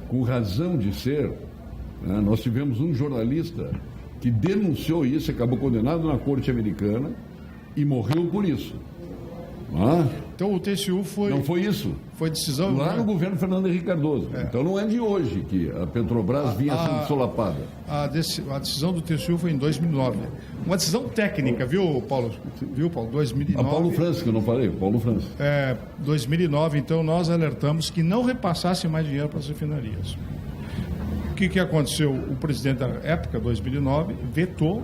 com razão de ser, né, nós tivemos um jornalista que denunciou isso, acabou condenado na corte americana e morreu por isso. Então o TCU foi... Não foi isso? Foi decisão... Lá no governo Fernando Henrique Cardoso. Então não é de hoje que a Petrobras vinha sendo solapada. A decisão do TCU foi em 2009. Uma decisão técnica, viu, Paulo? 2009... A Paulo França, que eu não falei, Paulo França. 2009, então, nós alertamos que não repassasse mais dinheiro para as refinarias. O que aconteceu? O presidente da época, 2009, vetou,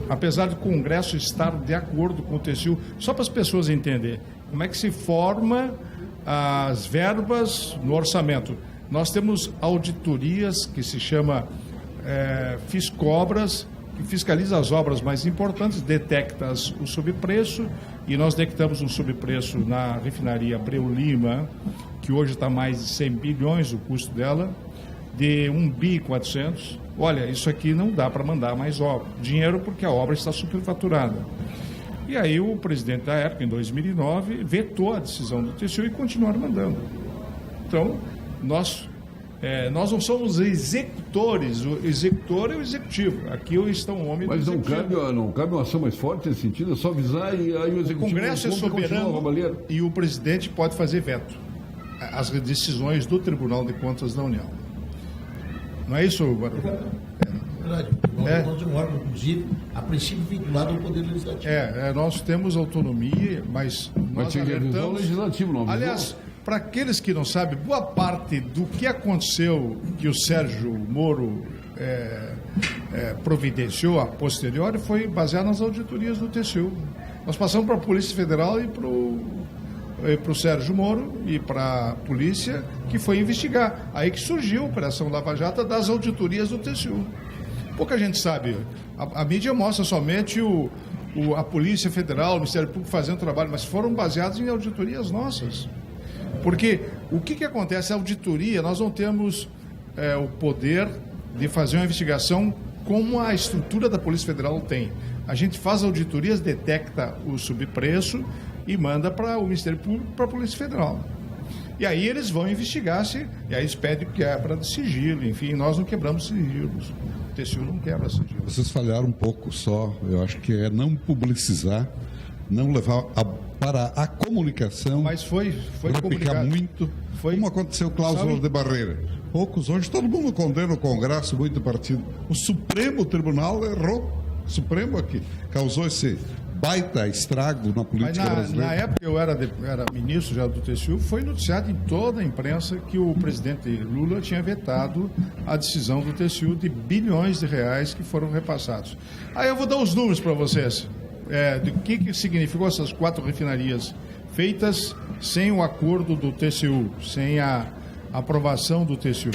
apesar do Congresso estar de acordo com o TCU, só para as pessoas entenderem como é que se forma as verbas no orçamento. Nós temos auditorias que se chama Fiscobras, que fiscaliza as obras mais importantes, detecta o subpreço, e nós detectamos um subpreço na refinaria Abreu Lima, que hoje está mais de 100 bilhões o custo dela, de 1,4 bi. Olha, isso aqui não dá para mandar mais dinheiro porque a obra está superfaturada. E aí o presidente da época, em 2009, vetou a decisão do TCU e continuaram mandando. Então, nós não somos executores, o executor é o executivo. Aqui está um homem do executivo. Mas não cabe uma ação mais forte nesse sentido, é só avisar e aí o executivo... O Congresso é soberano e o presidente pode fazer veto às decisões do Tribunal de Contas da União. Não é isso, Barulho? Verdade. Nós um órgão, inclusive, a princípio vinculado ao Poder Legislativo. Nós temos autonomia, mas nós tinha revisão alertamos... legislativo, não. Aliás, para aqueles que não sabem, boa parte do que aconteceu, que o Sérgio Moro providenciou a posteriori, foi baseado nas auditorias do TCU. Nós passamos para a Polícia Federal e para o Sérgio Moro e para a polícia, que foi investigar. Aí que surgiu a Operação Lava Jato das auditorias do TCU. Pouca gente sabe. A mídia mostra somente a Polícia Federal, o Ministério Público fazendo trabalho, mas foram baseados em auditorias nossas. Porque o que acontece? A auditoria, nós não temos o poder de fazer uma investigação como a estrutura da Polícia Federal tem. A gente faz auditorias, detecta o subpreço e manda para o Ministério Público, para a Polícia Federal. E aí eles vão investigar e aí eles pedem quebra de sigilo, enfim, nós não quebramos sigilos. O TCU não quebra sigilo. Vocês falharam um pouco só, eu acho que é não publicizar, não levar para a comunicação. Mas foi comunicado muito, como aconteceu cláusula de barreira. Poucos, hoje todo mundo condena o Congresso, muito partido. O Supremo Tribunal errou. O Supremo aqui causou esse baita estrago na política brasileira. Na época eu era ministro já do TCU, foi noticiado em toda a imprensa que o presidente Lula tinha vetado a decisão do TCU de bilhões de reais que foram repassados. Aí eu vou dar os números para vocês, do que significou essas 4 refinarias feitas sem o acordo do TCU, sem a aprovação do TCU.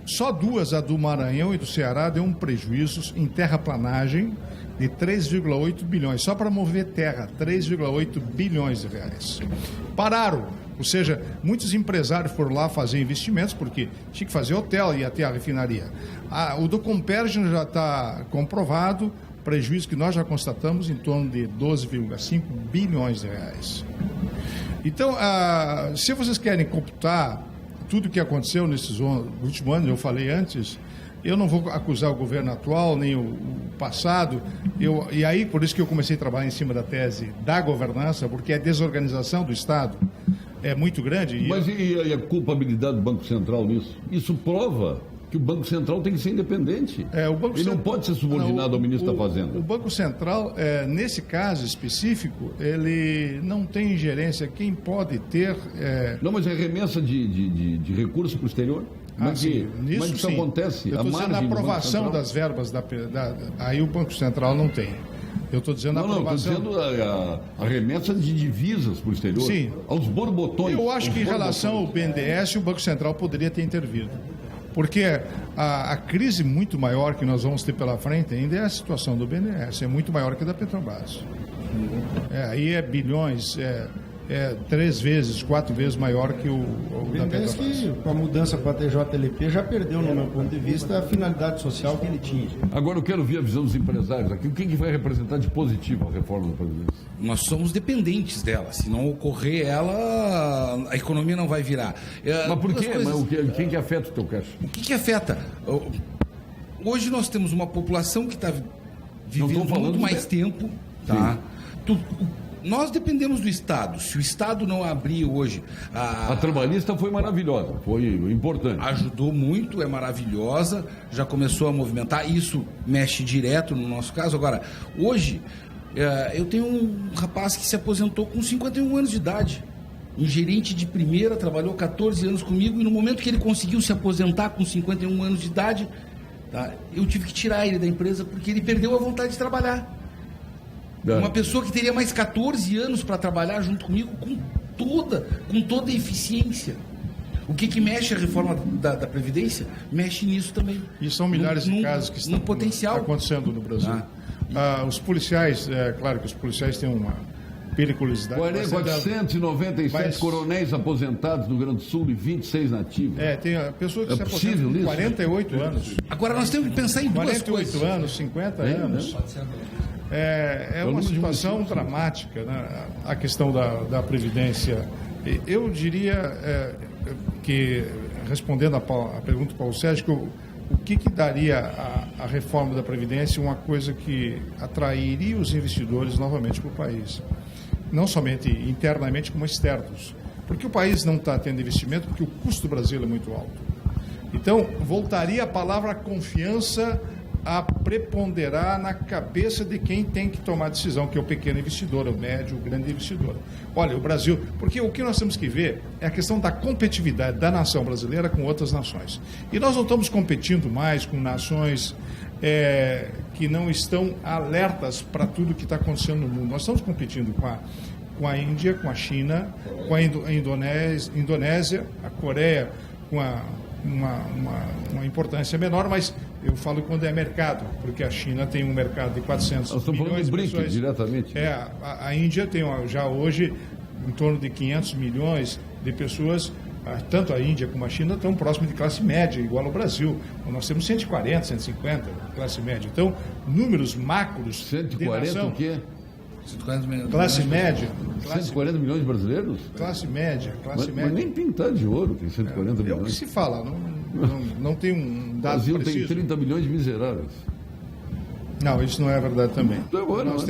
Só 2, a do Maranhão e do Ceará, deu um prejuízo em terraplanagem de 3,8 bilhões, só para mover terra, 3,8 bilhões de reais. Pararam, ou seja, muitos empresários foram lá fazer investimentos, porque tinha que fazer hotel e até a refinaria. O do Comperj já está comprovado, prejuízo que nós já constatamos em torno de 12,5 bilhões de reais. Então, se vocês querem computar tudo o que aconteceu nesses últimos anos, eu falei antes, eu não vou acusar o governo atual, nem o passado, e aí por isso que eu comecei a trabalhar em cima da tese da governança, porque a desorganização do Estado é muito grande. Mas e a culpabilidade do Banco Central nisso? Isso prova que o Banco Central tem que ser independente. Ele não pode ser subordinado ao ministro da Fazenda. O Banco Central, nesse caso específico, ele não tem ingerência. Quem pode ter... Não, mas é remessa de recurso para o exterior? Como é que isso acontece? Eu estou dizendo a aprovação das verbas aí o Banco Central não tem. Eu estou dizendo a aprovação... Não, estou dizendo a remessa de divisas para o exterior. Sim. Aos borbotões. Eu acho que em relação ao BNDES, o Banco Central poderia ter intervido. Porque a crise muito maior que nós vamos ter pela frente ainda é a situação do BNDES, é muito maior que a da Petrobras. Aí é bilhões, 3 vezes, 4 vezes maior que o da Petrobras. Que com a mudança para a TJLP já perdeu, no meu ponto de vista, a finalidade social que ele tinha. Agora eu quero ver a visão dos empresários aqui. O que vai representar de positivo a reforma da Previdência? Nós somos dependentes dela. Se não ocorrer ela, a economia não vai virar. Mas por quê? Quem que afeta o teu caixa? O que afeta? Hoje nós temos uma população que está vivendo muito mais tempo. Tá? Nós dependemos do Estado. Se o Estado não abrir hoje... A trabalhista foi maravilhosa, foi importante. Ajudou muito, é maravilhosa, já começou a movimentar, isso mexe direto no nosso caso. Agora, hoje, eu tenho um rapaz que se aposentou com 51 anos de idade. Um gerente de primeira, trabalhou 14 anos comigo, e no momento que ele conseguiu se aposentar com 51 anos de idade, tá, eu tive que tirar ele da empresa porque ele perdeu a vontade de trabalhar. Uma pessoa que teria mais 14 anos para trabalhar junto comigo com toda a eficiência. O que mexe a reforma da Previdência? Mexe nisso também. E são milhares de casos que estão acontecendo no Brasil. Os policiais, claro que os policiais têm uma periculosidade. 497 coronéis aposentados no Rio Grande do Sul e 26 nativos. Tem a pessoa que se aposenta com 48 anos. Agora nós temos que pensar em duas coisas. 48 anos, 50 anos. É uma situação dramática, né? A questão da Previdência. Eu diria que, respondendo a pergunta do Paulo Sérgio, que o que daria a reforma da Previdência uma coisa que atrairia os investidores novamente para o país. Não somente internamente, como externos. Porque o país não está tendo investimento, porque o custo do Brasil é muito alto. Então, voltaria a palavra confiança a preponderar na cabeça de quem tem que tomar decisão, que é o pequeno investidor, o médio, o grande investidor. Olha, o Brasil... Porque o que nós temos que ver é a questão da competitividade da nação brasileira com outras nações. E nós não estamos competindo mais com nações que não estão alertas para tudo que está acontecendo no mundo. Nós estamos competindo com a Índia, com a China, com a Indonésia, a Coreia, com uma importância menor, mas eu falo quando é mercado, porque a China tem um mercado de 400 milhões de pessoas. Diretamente. A Índia tem já hoje em torno de 500 milhões de pessoas, tanto a Índia como a China estão próximos de classe média, igual ao Brasil. Nós temos 140, 150 classe média. Então, números macros 140 de nação... o quê? 140 milhões. Classe média. 140 milhões de brasileiros? Classe média. Mas nem pintar de ouro tem 140 milhões. É o que se fala, não tem um dado preciso. O Brasil preciso. tem 30 milhões de miseráveis. Não, isso não é verdade também. Nós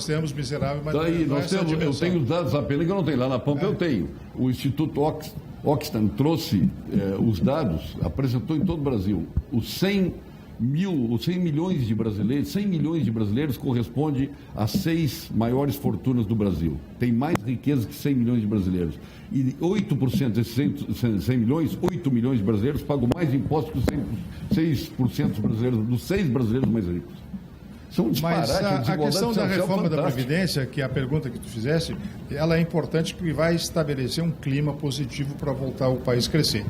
temos miseráveis, mas daí, eu tenho os dados, a pena que eu não tenho. Lá na Pampa eu tenho. O Instituto Oxfam trouxe os dados, apresentou em todo o Brasil. Os 100 milhões de brasileiros corresponde às 6 maiores fortunas do Brasil. Tem mais riqueza que 100 milhões de brasileiros. E 8% desses 100 milhões, 8 milhões de brasileiros pagam mais impostos que os 6% dos brasileiros, dos 6 brasileiros mais ricos. São Mas a questão da reforma da Previdência, que é a pergunta que tu fizesse, ela é importante porque vai estabelecer um clima positivo para voltar o país a crescer.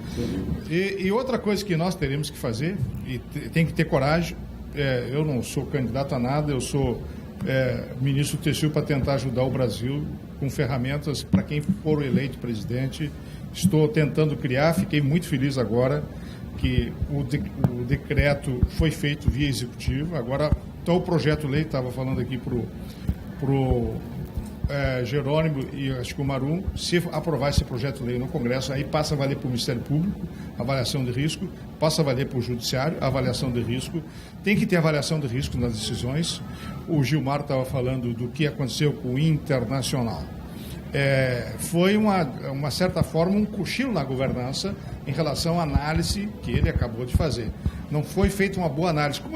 E outra coisa que nós teremos que fazer, e tem que ter coragem, eu não sou candidato a nada, eu sou ministro do TCU para tentar ajudar o Brasil com ferramentas para quem for eleito presidente. Estou tentando criar, fiquei muito feliz agora que o decreto foi feito via executivo, agora... Então, o projeto-lei, estava falando aqui para o Jerônimo e acho que o Marum, se aprovar esse projeto-lei no Congresso, aí passa a valer para o Ministério Público, avaliação de risco, passa a valer para o Judiciário, avaliação de risco. Tem que ter avaliação de risco nas decisões. O Gilmar estava falando do que aconteceu com o Internacional. Foi, uma certa forma, um cochilo na governança em relação à análise que ele acabou de fazer. Não foi feita uma boa análise. Como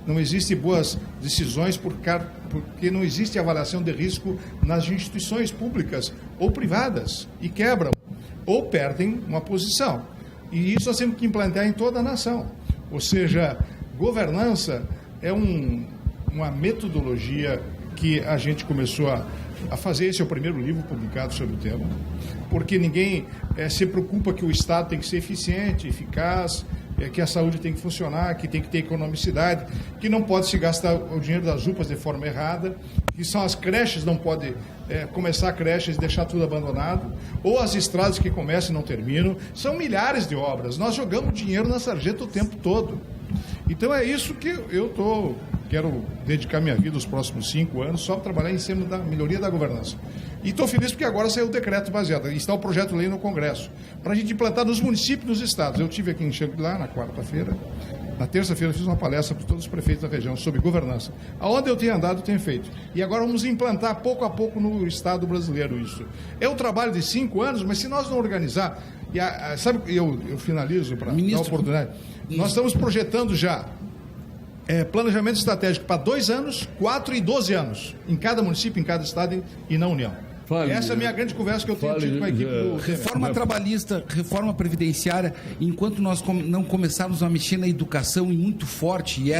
não existe boas decisões porque não existe avaliação de risco nas instituições públicas ou privadas e quebram ou perdem uma posição. E isso nós temos que implantar em toda a nação. Ou seja, governança é uma metodologia que a gente começou a fazer. Esse é o primeiro livro publicado sobre o tema, porque ninguém se preocupa que o Estado tem que ser eficiente, eficaz, que a saúde tem que funcionar, que tem que ter economicidade, que não pode se gastar o dinheiro das UPAs de forma errada, que são as creches, não pode começar creches e deixar tudo abandonado, ou as estradas que começam e não terminam. São milhares de obras. Nós jogamos dinheiro na sarjeta o tempo todo. Então é isso que eu quero dedicar minha vida os próximos 5 anos só para trabalhar em cima da melhoria da governança. E estou feliz porque agora saiu o decreto baseado, está o projeto de lei no Congresso, para a gente implantar nos municípios e nos estados. Eu estive aqui em Xangri-Lá na quarta-feira, na terça-feira eu fiz uma palestra para todos os prefeitos da região sobre governança. Aonde eu tenho andado, eu tenho feito. E agora vamos implantar pouco a pouco no Estado brasileiro isso. É um trabalho de 5 anos, mas se nós não organizar, sabe, eu finalizo para dar oportunidade. Nós estamos projetando já planejamento estratégico para 2 anos, 4 e 12 anos, em cada município, em cada estado e na União. Essa é a minha grande conversa que eu tenho tido com a equipe do... Reforma trabalhista, reforma previdenciária, enquanto nós não começarmos a mexer na educação e muito forte, e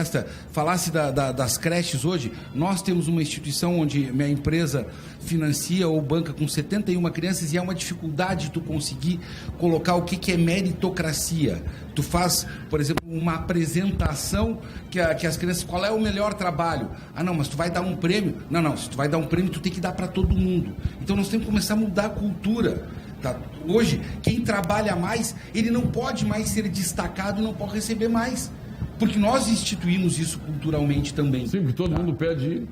falasse das creches hoje, nós temos uma instituição onde minha empresa financia ou banca com 71 crianças e é uma dificuldade tu conseguir colocar o que é meritocracia. Tu faz, por exemplo, uma apresentação que as crianças, qual é o melhor trabalho? Ah, não, mas tu vai dar um prêmio? Não, se tu vai dar um prêmio, tu tem que dar para todo mundo. Então nós temos que começar a mudar a cultura. Tá? Hoje, quem trabalha mais, ele não pode mais ser destacado, não pode receber mais. Porque nós instituímos isso culturalmente também. Sim, porque todo mundo pede...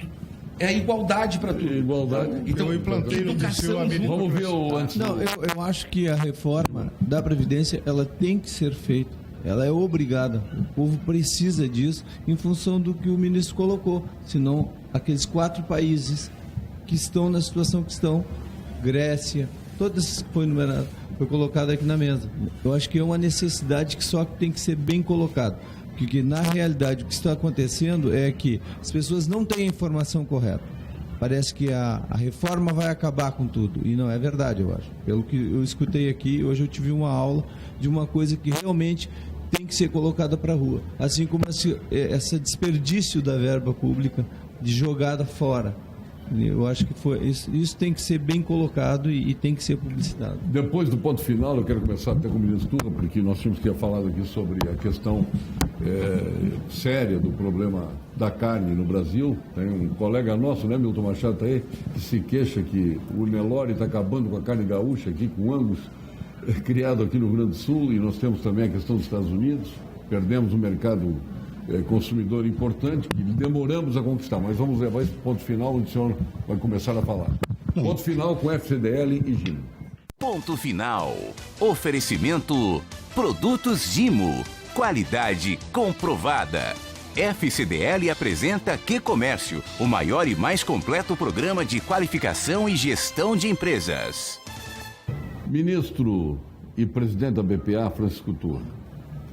É a igualdade para tudo. Igualdade. Então, eu implantei no seu amigo. Vamos ver o antes. Não, eu acho que a reforma da Previdência, ela tem que ser feita. Ela é obrigada. O povo precisa disso em função do que o ministro colocou. Senão, aqueles 4 países que estão na situação que estão, Grécia, todas que foi colocado aqui na mesa. Eu acho que é uma necessidade que só tem que ser bem colocado. Porque, na realidade, o que está acontecendo é que as pessoas não têm a informação correta. Parece que a reforma vai acabar com tudo. E não é verdade, eu acho. Pelo que eu escutei aqui, hoje eu tive uma aula de uma coisa que realmente tem que ser colocada para a rua. Assim como esse desperdício da verba pública de jogada fora. Eu acho que isso tem que ser bem colocado e tem que ser publicitado. Depois do ponto final, eu quero começar até com o ministro Turra, porque nós tínhamos que ter falado aqui sobre a questão séria do problema da carne no Brasil. Tem um colega nosso, né, Milton Machado, tá aí, que se queixa que o Nelore está acabando com a carne gaúcha aqui, com Angus, criado aqui no Rio Grande do Sul, e nós temos também a questão dos Estados Unidos. Perdemos um mercado consumidor importante, que demoramos a conquistar, mas vamos levar esse ponto final, onde o senhor vai começar a falar. Ponto final com FCDL e Gimo. Ponto final. Oferecimento Produtos Gimo. Qualidade comprovada. FCDL apresenta Que Comércio, o maior e mais completo programa de qualificação e gestão de empresas. Ministro e presidente da BPA, Francisco Turra,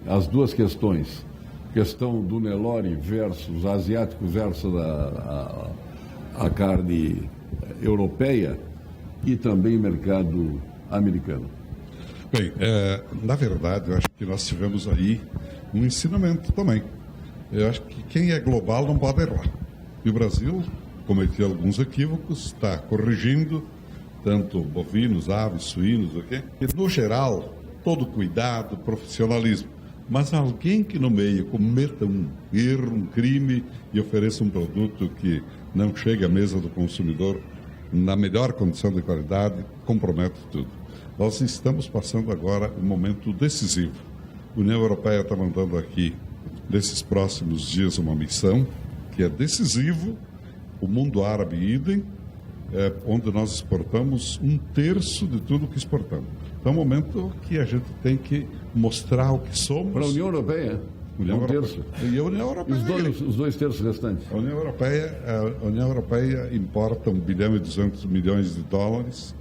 as duas questões, questão do Nelore versus asiático versus a carne europeia e também mercado americano. Bem, na verdade, eu acho que nós tivemos aí um ensinamento também. Eu acho que quem é global não pode errar. E o Brasil cometeu alguns equívocos, está corrigindo, tanto bovinos, aves, suínos, ok? E, no geral, todo cuidado, profissionalismo. Mas alguém que no meio cometa um erro, um crime e ofereça um produto que não chega à mesa do consumidor na melhor condição de qualidade, compromete tudo. Nós estamos passando agora um momento decisivo. A União Europeia está mandando aqui, nesses próximos dias, uma missão que é decisivo, o mundo árabe idem, onde nós exportamos 1/3 de tudo que exportamos. Então é um momento que a gente tem que mostrar o que somos. Para a União Europeia? União Europeia. E a União Europeia. Os 2/3 restantes. A União Europeia importa 1 bilhão e 200 milhões de dólares.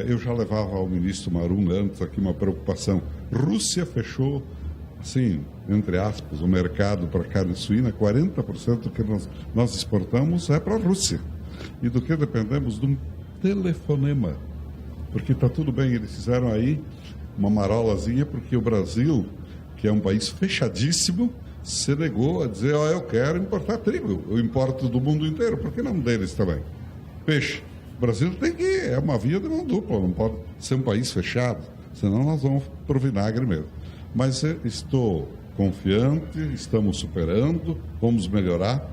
Eu já levava ao ministro Marum antes aqui uma preocupação. Rússia fechou, assim, entre aspas, o mercado para carne suína. 40% do que nós exportamos é para a Rússia. E do que dependemos? De um telefonema. Porque está tudo bem, eles fizeram aí uma marolazinha, porque o Brasil, que é um país fechadíssimo, se negou a dizer, eu quero importar trigo, eu importo do mundo inteiro, por que não deles também? Peixe. O Brasil tem que é uma via de mão dupla, não pode ser um país fechado, senão nós vamos para o vinagre mesmo. Mas estou confiante, estamos superando, vamos melhorar.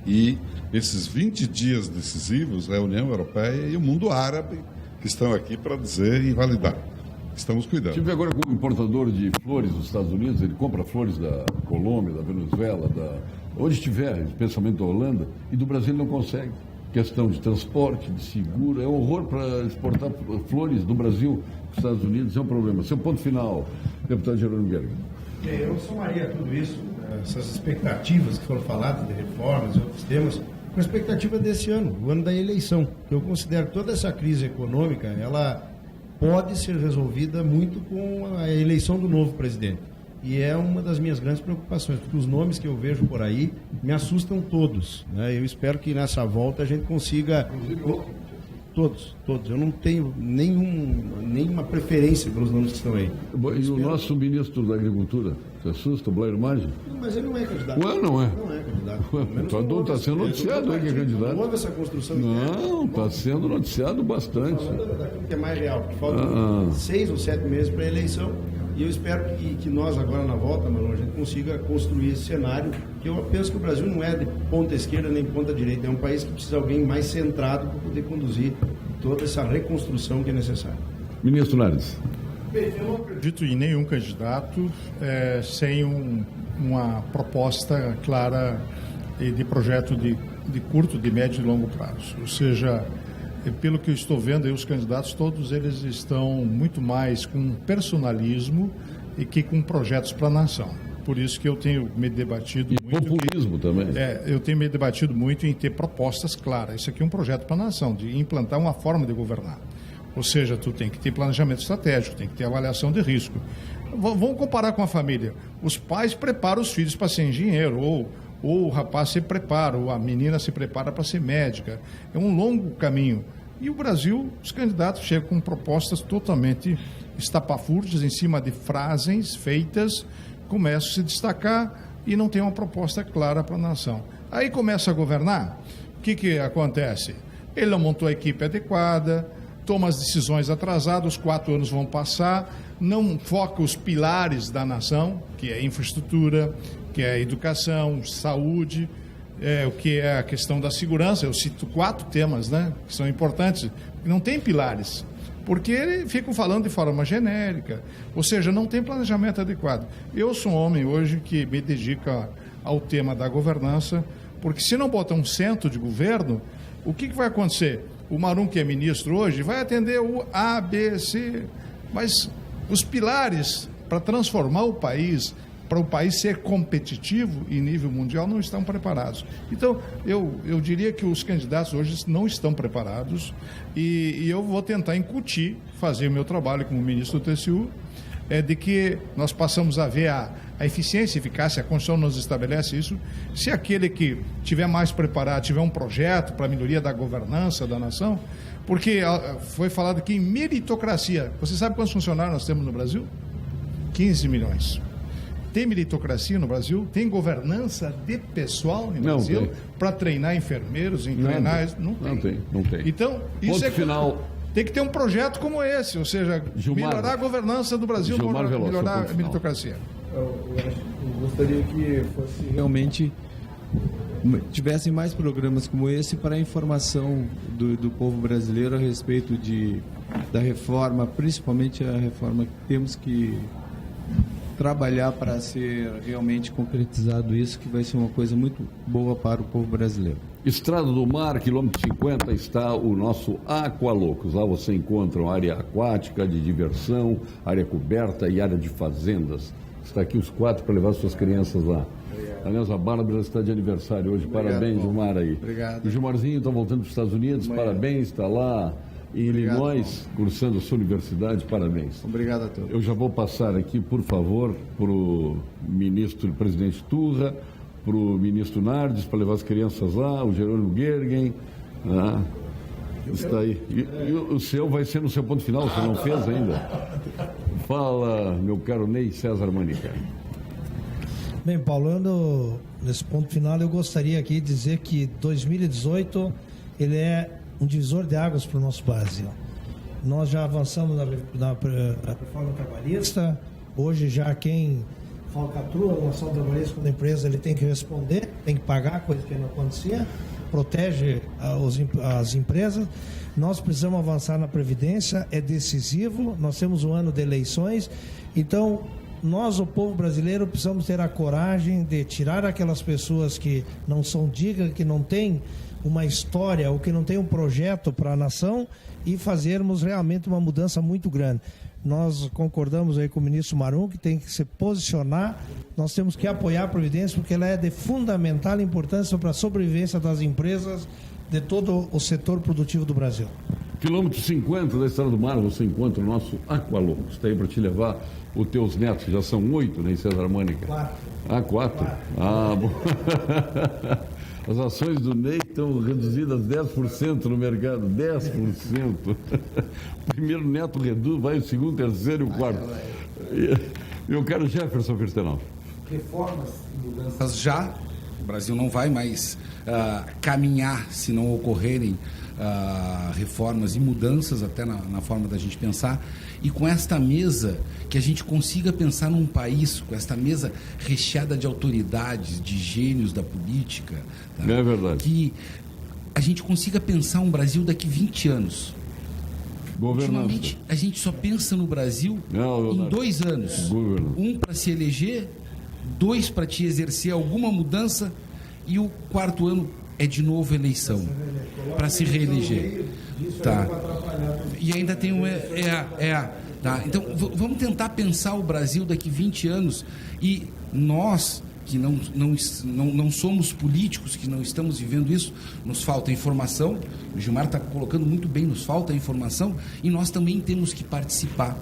E esses 20 dias decisivos, a União Europeia e o mundo árabe que estão aqui para dizer e validar. Estamos cuidando. Estive agora com um importador de flores dos Estados Unidos, ele compra flores da Colômbia, da Venezuela, onde estiver, especialmente da Holanda, e do Brasil não consegue. Questão de transporte, de seguro, é um horror para exportar flores do Brasil para os Estados Unidos, é um problema. Seu ponto final, deputado Jerônimo Gergen. Eu somaria tudo isso, essas expectativas que foram faladas de reformas e outros temas, com a expectativa desse ano, o ano da eleição. Eu considero que toda essa crise econômica, ela pode ser resolvida muito com a eleição do novo presidente. E é uma das minhas grandes preocupações, porque os nomes que eu vejo por aí me assustam todos, né? Eu espero que nessa volta a gente consiga... Todos. Eu não tenho nenhuma preferência pelos nomes que estão aí. E o nosso ministro da Agricultura, se assusta, o Blair Maggi? Mas ele não é candidato. Ué, não é? Não é candidato. O Adão está sendo noticiado aí que é candidato. Não houve essa construção. Não, está sendo noticiado bastante. Falando daquilo que é mais real, porque faltam 6 ou 7 meses para a eleição. E eu espero que nós, agora na volta, Marlon, a gente consiga construir esse cenário, que eu penso que o Brasil não é de ponta esquerda nem ponta direita, é um país que precisa de alguém mais centrado para poder conduzir toda essa reconstrução que é necessária. Ministro Nardes. Bem, eu não acredito em nenhum candidato sem uma proposta clara de projeto de curto, de médio e longo prazo. Ou seja, pelo que eu estou vendo aí, os candidatos, todos eles estão muito mais com personalismo e que com projetos para a nação. Por isso que eu tenho me debatido muito... populismo também. Eu tenho me debatido muito em ter propostas claras. Isso aqui é um projeto para a nação, de implantar uma forma de governar. Ou seja, tu tem que ter planejamento estratégico, tem que ter avaliação de risco. Vamos comparar com a família. Os pais preparam os filhos para ser engenheiro, ou o rapaz se prepara, ou a menina se prepara para ser médica. É um longo caminho. E o Brasil, os candidatos chegam com propostas totalmente estapafúrdias, em cima de frases feitas, começam a se destacar e não tem uma proposta clara para a nação. Aí começa a governar, o que acontece? Ele não montou a equipe adequada, toma as decisões atrasadas, os 4 anos vão passar, não foca os pilares da nação, que é infraestrutura, que é educação, saúde, o que é a questão da segurança. Eu cito 4 temas, né, que são importantes, não tem pilares, porque ficam falando de forma genérica, ou seja, não tem planejamento adequado. Eu sou um homem hoje que me dedica ao tema da governança, porque se não botar um centro de governo, o que vai acontecer? O Marum, que é ministro hoje, vai atender o A, B, C, mas os pilares para transformar o país, para o país ser competitivo em nível mundial, não estão preparados. Então, eu diria que os candidatos hoje não estão preparados e eu vou tentar incutir, fazer o meu trabalho como ministro do TCU, de que nós passamos a ver a eficiência, a eficácia, a Constituição nos estabelece isso. Se aquele que estiver mais preparado, tiver um projeto para a melhoria da governança da nação, porque foi falado aqui em meritocracia. Você sabe quantos funcionários nós temos no Brasil? 15 milhões. Tem meritocracia no Brasil? Tem governança de pessoal no Brasil para treinar enfermeiros, treinar... Não tem. Então, isso é final. Tem que ter um projeto como esse, ou seja, melhorar a governança do Brasil, melhorar a meritocracia. Eu gostaria que fosse realmente tivessem mais programas como esse para a informação do povo brasileiro a respeito da reforma, principalmente a reforma que temos que trabalhar para ser realmente concretizado isso, que vai ser uma coisa muito boa para o povo brasileiro. Estrada do Mar, quilômetro 50, está o nosso Aqualocos. Lá você encontra uma área aquática, de diversão, área coberta e área de fazendas. Está aqui os 4 para levar suas crianças lá. Aliás, a Bárbara está de aniversário hoje. Obrigado, parabéns, Gilmar aí. Obrigado. O Gilmarzinho está voltando para os Estados Unidos. Parabéns, está lá em Illinois, cursando a sua universidade. Parabéns. Obrigado a todos. Eu já vou passar aqui, por favor, para o presidente Turra, para o ministro Nardes, para levar as crianças lá, o Jerônimo Gergen. Está aí. E o seu vai ser no seu ponto final, você não fez ainda? Fala, meu caro Ney César Manica. Bem, Paulo, nesse ponto final, eu gostaria aqui de dizer que 2018 ele é um divisor de águas para o nosso Brasil. Nós já avançamos na reforma trabalhista, Hoje já quem falcatrua uma ação trabalhista da empresa, ele tem que responder, tem que pagar, coisa que não acontecia, protege as empresas. Nós precisamos avançar na Previdência, é decisivo, nós temos um ano de eleições, então nós, o povo brasileiro, precisamos ter a coragem de tirar aquelas pessoas que não são dignas, que não têm uma história ou que não têm um projeto para a nação e fazermos realmente uma mudança muito grande. Nós concordamos aí com o ministro Marum que tem que se posicionar, nós temos que apoiar a Previdência porque ela é de fundamental importância para a sobrevivência das empresas de todo o setor produtivo do Brasil. Quilômetro 50 da Estrada do Mar, você encontra o nosso Aqualocos. Está aí para te levar os teus netos, já são 8, né, em César Mânica? 4. Ah, 4? Ah, bom. As ações do Ney estão reduzidas 10% no mercado, 10%. O primeiro neto reduz, vai o segundo, terceiro e o quarto. Eu quero Jefferson Firstenau. Reformas e mudanças já. O Brasil não vai mais caminhar se não ocorrerem reformas e mudanças até na forma da gente pensar. E com esta mesa, que a gente consiga pensar num país, com esta mesa recheada de autoridades, de gênios da política, tá? É verdade. Que a gente consiga pensar um Brasil daqui 20 anos. Ultimamente, a gente só pensa no Brasil em 2 anos. Um para se eleger, 2 para te exercer alguma mudança e o 4º ano é de novo eleição para se reeleger. Tá. E ainda tem tá. Então vamos tentar pensar o Brasil daqui 20 anos e nós que não somos políticos, que não estamos vivendo isso, nos falta informação. O Gilmar está colocando muito bem, nos falta informação e nós também temos que participar.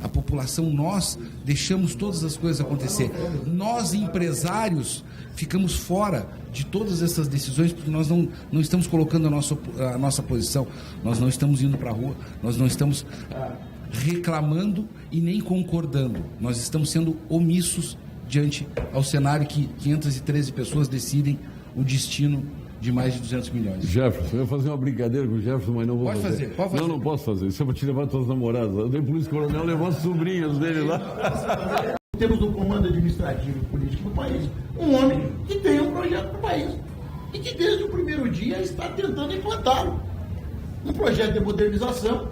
A população, nós deixamos todas as coisas acontecer. Nós, empresários, ficamos fora de todas essas decisões porque nós não estamos colocando a nossa posição, nós não estamos indo para a rua, nós não estamos reclamando e nem concordando. Nós estamos sendo omissos diante ao cenário que 513 pessoas decidem o destino de mais de 200 milhões. Jefferson, eu ia fazer uma brincadeira com o Jefferson, mas não vou fazer. Pode fazer. Não posso fazer. Isso é para te levar tuas namoradas. Eu dei polícia coronel, levou as sobrinhas dele lá. Temos um comando administrativo e político do país, um homem que tem um projeto para o país e que desde o primeiro dia está tentando implantá-lo. Um projeto de modernização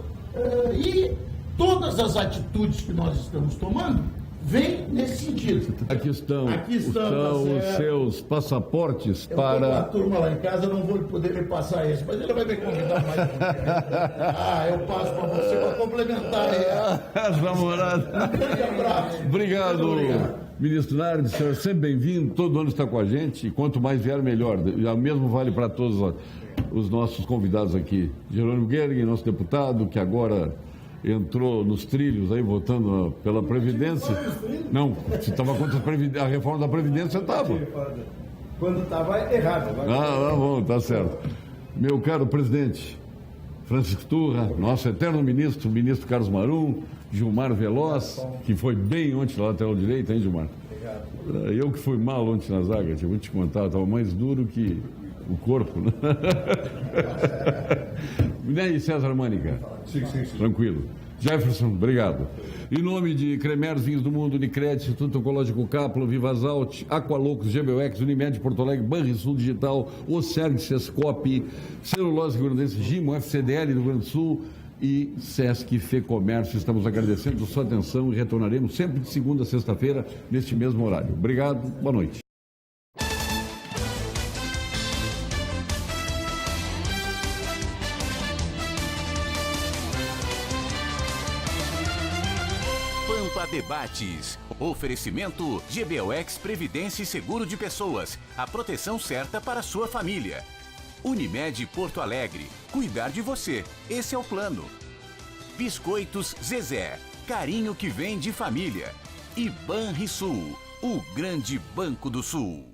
e todas as atitudes que nós estamos tomando vem nesse sentido. Aqui estão os seus passaportes para... A turma lá em casa, eu não vou poder me passar esse, mas ele vai me convidar mais um dia. Eu passo para você para complementar as namoradas. Um grande abraço. Obrigado, ministro Nardes, senhor, sempre bem-vindo, todo ano está com a gente, e quanto mais vier, melhor. O mesmo vale para todos os nossos convidados aqui. Jerônimo Guerra, nosso deputado, que agora entrou nos trilhos aí, votando pela Previdência. Não, se estava contra a reforma da Previdência, estava. Quando estava errado. Bom, tá certo. Meu caro presidente Francisco Turra, nosso eterno ministro, o ministro Carlos Marum, Gilmar Veloz, que foi bem ontem na lateral direita, hein, Gilmar? Obrigado. Eu que fui mal ontem na zaga, eu vou te contar, estava mais duro que o corpo, né? E aí, César Mânica? Sim. Tranquilo. Jefferson, obrigado. Em nome de Cremers, Vinhos do Mundo, Unicred, Instituto Oncológico Kaplan, Vivasalt, Aqualocos, GBOX, Unimed, Porto Alegre, Banrisul Digital, Ocerg, Sescop, Celulose Rio Grande do Sul, Gimo, FCDL do Rio Grande do Sul e Sesc Fecomércio. Estamos agradecendo a sua atenção e retornaremos sempre de segunda a sexta-feira, neste mesmo horário. Obrigado, boa noite. Debates. Oferecimento GBOX Previdência e Seguro de Pessoas. A proteção certa para a sua família. Unimed Porto Alegre. Cuidar de você. Esse é o plano. Biscoitos Zezé. Carinho que vem de família. E Banrisul. O grande banco do Sul.